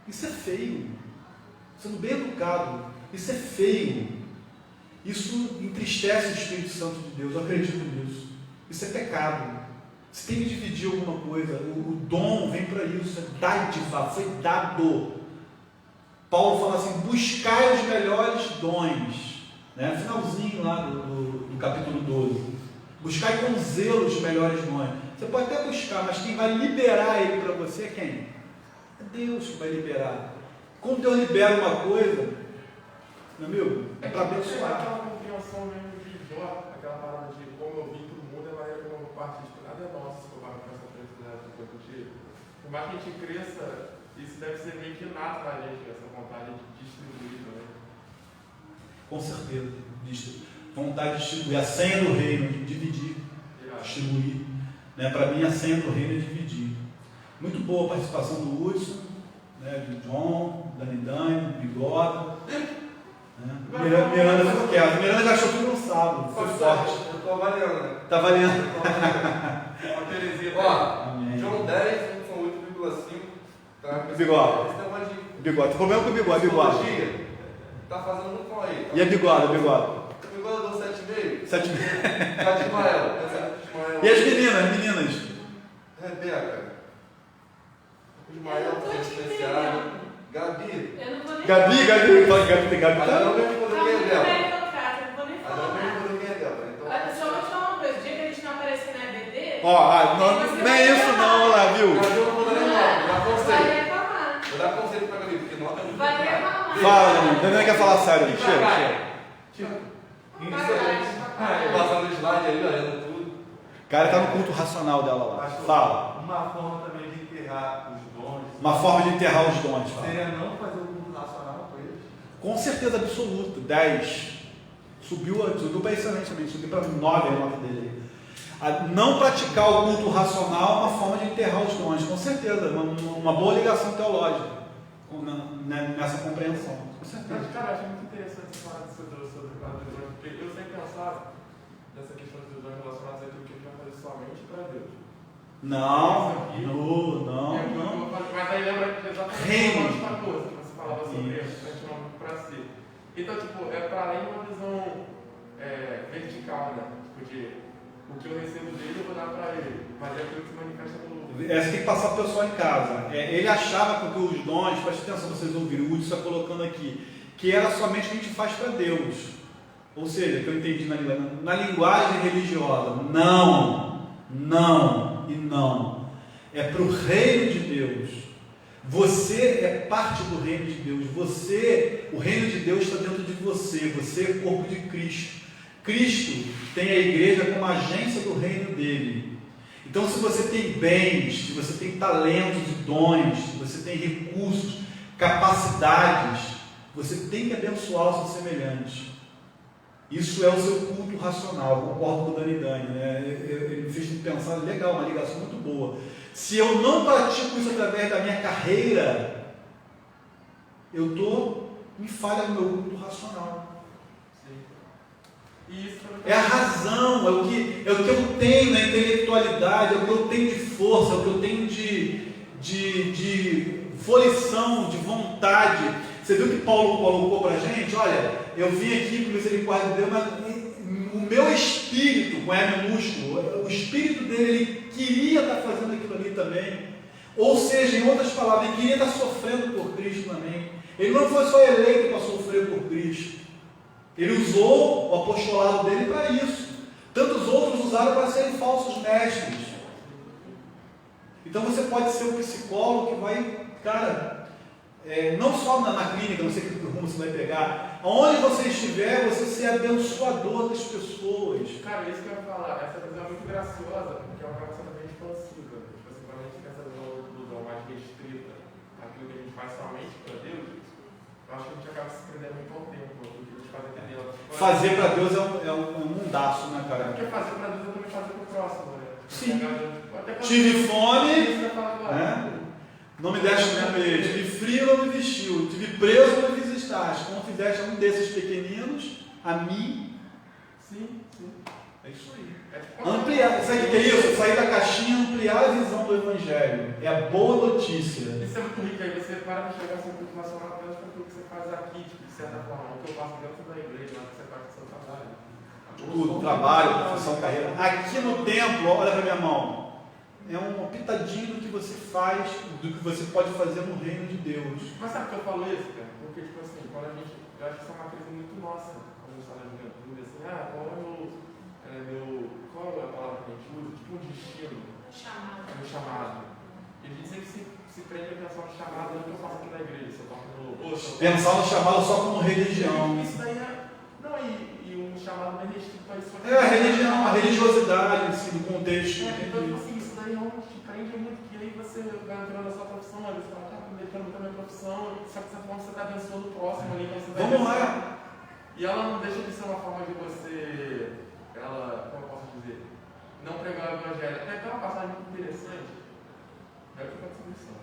é feio. Sendo bem educado, isso é feio. Isso entristece o Espírito Santo de Deus, eu acredito nisso. Isso é pecado. Você tem que dividir alguma coisa. O dom vem para isso, é dádiva, foi dado. Paulo fala assim: buscai os melhores dons. Né? Finalzinho lá do capítulo 12. Buscai com zelo os melhores dons. Você pode até buscar, mas quem vai liberar ele para você é quem? É Deus que vai liberar. Quando Deus libera uma coisa, meu amigo, é para abençoar. Aquela compreensão mesmo de Jó, aquela palavra de como eu vim para o mundo, é a maneira como eu partilho. Nada é nosso, se eu para essa felicidade que foi contigo. Por mais que a gente cresça, isso deve ser meio que inato na gente, essa vontade de distribuir também. Com certeza. Vontade de distribuir. A senha do reino, de dividir, distribuir. Né? Para mim, a senha do reino é dividir. Muito boa a participação do Hudson, né? Do John, Dani, Bigode. Né? Miranda foi quieto. Miranda já achou tudo no sábado. Foi forte. Eu tô avaliando, né? Tá valendo. Ó, Terezinha, ó, John 10, são 8,5. Tá? Bigode. Esse negócio de Bigode. Tem problema com o bigode, bigode. psicologia, tá fazendo muito mal aí. Tá? E a bigode, bigode? O bigode eu dou 7,5. 7,5. Tá de Ismael. Ismael. E as meninas? Rebeca. Ismael, Eu não tô te especial. entendendo. Gabi. Eu não vou nem Gabi Mas tá? eu não vejo Tá quem é muito dela. bem colocado, eu não vou nem Mas eu falar não nada. vejo quem é dela. Então, Olha, só vou te falar uma coisa, o dia que a gente não aparecer na EBD, Não é isso não, olha lá, viu? Gabi, eu não vou dar nem nota. Vou dar vai conselho. reclamar. Vou dar conselho pra Gabi, porque nota é muito Vai mais. reclamar. Fala, Daniela quer falar sério aí, chega. Passando o slide aí, olhando tudo. O cara tá no culto racional dela lá. Pastor, Fala. uma forma também de enterrar os dons Uma forma de enterrar os dons. Fala. seria não fazer o culto racional com eles. Com certeza absoluta. 10. Subiu para excelente também. Subiu para 9 a nota dele. Não praticar o culto racional é uma forma de enterrar os dons. Com certeza. Uma boa ligação teológica nessa compreensão. Com certeza. Mas, cara, eu acho muito interessante você falar sobre o quadro dos dons, porque eu sempre pensava nessa questão dos dons relacionados àquilo que a gente vai fazer somente para Deus. Não. Mas aí lembra que exatamente Reino. o 14, que você falava sobre isso, para si. Então, tipo, é para além de uma visão vertical, né? Tipo, de o que eu recebo dele eu vou dar para ele, mas é aquilo que se manifesta pelo. Você tem que passar para o pessoal em casa. Ele achava que os dons, preste atenção, vocês ouviram, o Hudson está colocando aqui, que era somente o que a gente faz para Deus. Ou seja, que eu entendi na linguagem religiosa. Não e não. É para o reino de Deus. Você é parte do reino de Deus. O reino de Deus está dentro de você. Você é o corpo de Cristo. Cristo tem a igreja como agência do reino dele. Então, se você tem bens, se você tem talentos e dons, se você tem recursos, capacidades, você tem que abençoar os seus semelhantes. Isso é o seu culto racional. Eu concordo com o Dani, né? Ele me fez pensar, legal, uma ligação muito boa. Se eu não pratico isso através da minha carreira, eu estou em falha no meu culto racional. É a razão, é o que eu tenho na intelectualidade, é o que eu tenho de força, é o que eu tenho de volição, de vontade. Você viu que Paulo colocou para a gente? Olha, eu vim aqui com misericórdia de Deus, mas o meu espírito, com E minúsculo, o espírito dele, ele queria estar fazendo aquilo ali também. Ou seja, em outras palavras, ele queria estar sofrendo por Cristo também. Ele não foi só eleito para sofrer por Cristo. Ele usou o apostolado dele para isso. Tantos outros usaram para serem falsos mestres. Então você pode ser um psicólogo que vai, cara, não só na clínica, não sei que rumo você vai pegar, aonde você estiver, você ser abençoador das pessoas. Cara, isso que eu ia falar, essa visão é muito graciosa, porque é uma graça também expansiva. Tipo assim, quando a gente tem essa visão do dom mais restrita, aquilo que a gente faz somente para Deus, eu acho que a gente acaba se prendendo muito ao tempo, do que a gente faz aqui dentro. Fazer para Deus é um mundaço, né, cara? Porque fazer para Deus é também fazer para o próximo, né? Sim. Até quando Tive fome, isso vai falar agora. né? Não me deste comer, tive frio, não me vestiu, tive preso, não me visitaste. Como fizeste a um desses pequeninos, a mim. Sim. É isso aí. É tipo, Ampliar, sabe o que é isso? Sair da caixinha e ampliar a visão do Evangelho. É a boa notícia. isso é muito rico, aí você para de enxergar seu culto nacional apenas para aquilo que você faz aqui, tipo, de certa forma, o que eu faço dentro da igreja, lá que você faz do seu trabalho. Tudo, trabalho, profissão, carreira. Aqui no templo, olha para minha mão. É uma pitadinha do que você faz, do que você pode fazer no reino de Deus. Mas sabe por que eu falo isso, cara? Porque, tipo assim, quando a gente. Eu acho que isso é uma coisa muito nossa, quando a gente fala de juventude, assim, qual é a palavra que a gente usa? Tipo um destino. Chamado. Um chamado. E a gente sempre se prende a pensar no chamado, não que eu faço aqui na igreja, se eu toco no. Pensar no chamado só como religião. Isso daí é. Não, e um chamado bem restrito a isso. É a religião, a religiosidade, assim, do contexto. Então, tipo assim, isso daí não te prende muito, que aí você vai entrando na sua profissão, aí você fala, tá, eu tô dedicando muito a minha profissão, só que você está abençoando o próximo ali, então você vai. Vamos lá. E ela não deixa de ser uma forma de você, ela, como eu posso dizer, não pregar o evangelho. Até tem uma passagem muito interessante, deve ter descrição.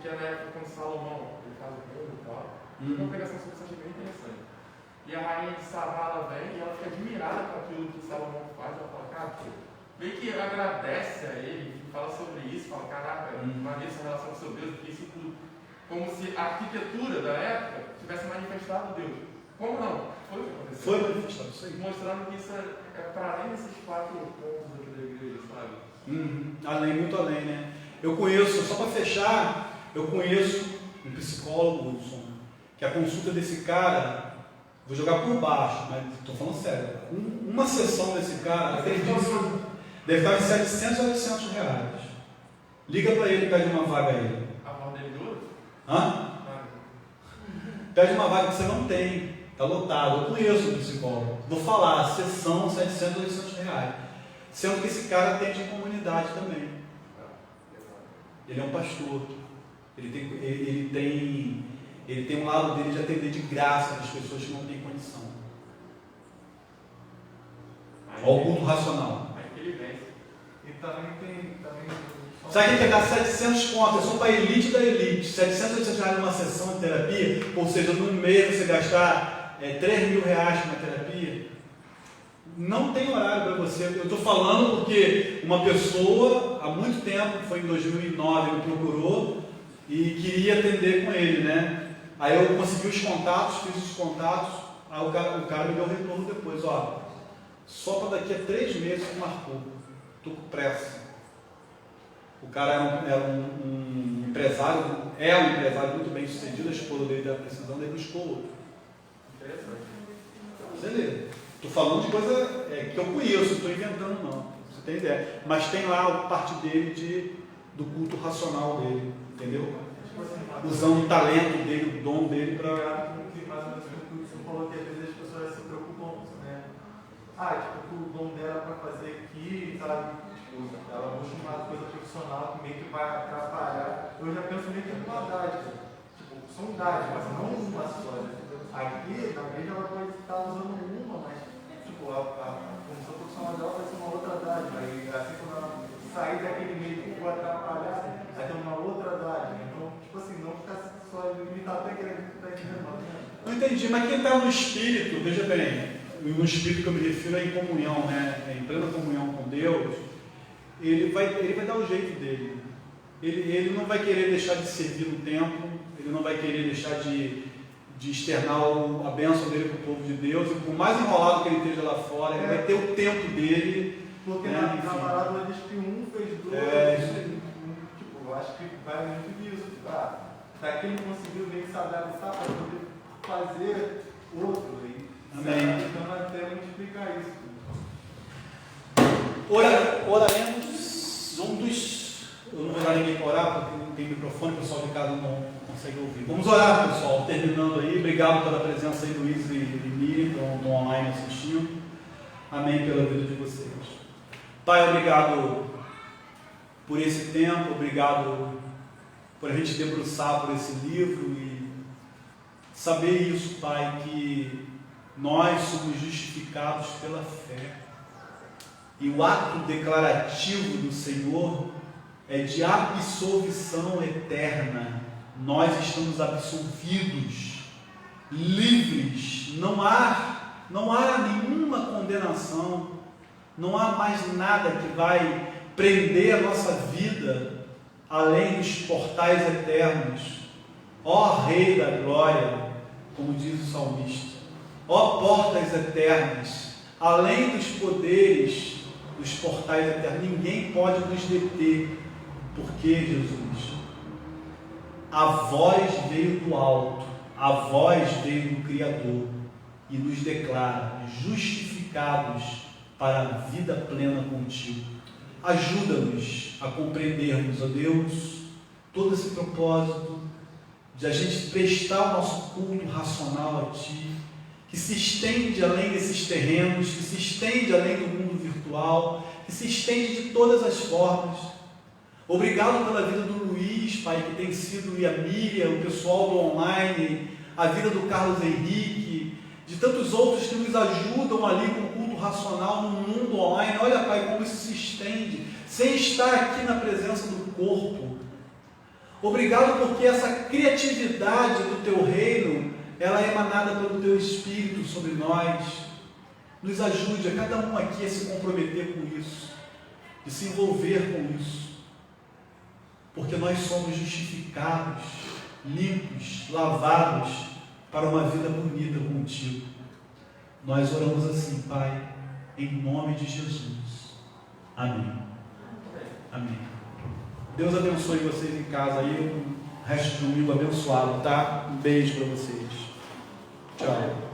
Que é na época quando Salomão ele faz o reino e tal. Uma pregação sobre isso, achei bem interessante. E a rainha de Sabá, ela vem e ela fica admirada com aquilo que Salomão faz. Ela fala, cara, meio que agradece a ele, fala sobre isso, fala, caraca, maneiro essa relação com o seu Deus, porque isso tudo, como se a arquitetura da época tivesse manifestado Deus. Como não? Foi o que aconteceu. Foi manifestado, isso aí. Mostrando que isso é para além desses 4 pontos aqui da igreja, sabe? Além, muito além, né? Eu conheço, só para fechar, eu conheço um psicólogo, Wilson, que a consulta desse cara, vou jogar por baixo, mas estou falando sério, uma sessão desse cara, acredito, deve estar em 700 a 800 reais. Liga para ele e pede uma vaga aí. A voz dele dura? Hã? Pede uma vaga que você não tem, está lotado. Eu conheço um psicólogo. Vou falar, sessão 700 a 800 reais. Sendo que esse cara atende em comunidade também. Ele é um pastor. Ele tem um lado dele de atender de graça as pessoas que não têm condição. Ao culto racional. Aí que ele vence. E também tem. Sabe quem quer dar 700 contas? Só para a elite da elite. 700, 800 reais numa sessão de terapia, ou seja, num mês você gastar 3 mil reais na terapia, não tem horário para você. Eu estou falando porque uma pessoa, há muito tempo, foi em 2009, me procurou e queria atender com ele, né? Aí eu consegui os contatos, fiz os contatos, aí o cara me deu o retorno depois, ó, só para daqui a 3 meses que marcou, estou com pressa. O cara é um empresário muito bem sucedido, a esposa dele está precisando, ele buscou outro. Interessante. Beleza. Estou falando de coisa que eu conheço, não estou inventando não, você tem ideia. Mas tem lá a parte dele do culto racional dele, entendeu? Usando o talento dele, o dom dele para... Mais ou menos o que você falou, que às vezes as pessoas se preocupam, né? O dom dela para fazer aqui, sabe? Ela busca uma coisa profissional que meio que vai atrapalhar. Eu já penso meio que em uma dádiva. São dádivas, não uma só. Né? Aqui, na igreja, ela pode estar usando uma, mas a função profissional dela vai ser uma outra dádiva. E assim, quando ela sair daquele meio que vai atrapalhar, vai ter uma outra dádiva. Então, não ficar só limitado à igreja que está entendendo. Não entendi, mas quem está no espírito, veja bem, no espírito que eu me refiro é em comunhão, né? Em plena comunhão com Deus. Ele vai dar o jeito dele. Ele não vai querer deixar de servir no templo, ele não vai querer deixar de externar a bênção dele para o povo de Deus, e por mais enrolado que ele esteja lá fora, ele vai ter o tempo dele. Porque né? na parábola diz que um fez 2, eu acho que vai muito disso. Daqui ele conseguiu meio que se adaptar para poder fazer outro. Amém. Então até multiplicar isso. Oraremos eu não vou dar ninguém para orar, porque não tem microfone, o pessoal de casa não consegue ouvir. Vamos orar, pessoal, terminando aí. Obrigado pela presença aí do Luiz e Miriam, que estão online assistindo. Amém pela vida de vocês. Pai, obrigado por esse tempo, obrigado por a gente debruçar por esse livro e saber isso, Pai, que nós somos justificados pela fé. E o ato declarativo do Senhor é de absolvição eterna. Nós estamos absolvidos, livres, não há nenhuma condenação, não há mais nada que vai prender a nossa vida além dos portais eternos. Ó Rei da Glória, como diz o salmista, ó portas eternas, além dos poderes dos portais eternos, ninguém pode nos deter, porque Jesus, a voz veio do alto, a voz veio do Criador e nos declara justificados para a vida plena contigo. Ajuda-nos a compreendermos, ó Deus, todo esse propósito de a gente prestar o nosso culto racional a Ti, que se estende além desses terrenos, que se estende além do mundo virtual, que se estende de todas as formas. Obrigado pela vida do Luiz, Pai, que tem sido, e a Miriam, o pessoal do online, a vida do Carlos Henrique, de tantos outros que nos ajudam ali com o culto racional no mundo online. Olha, Pai, como isso se estende, sem estar aqui na presença do corpo. Obrigado porque essa criatividade do Teu reino, ela é emanada pelo Teu Espírito sobre nós. Nos ajude a cada um aqui a se comprometer com isso, de se envolver com isso, porque nós somos justificados, limpos, lavados para uma vida bonita contigo. Nós oramos assim, Pai, em nome de Jesus. Amém. Amém. Deus abençoe vocês em casa aí, um resto de domingo abençoado, tá? Um beijo para vocês. Tchau.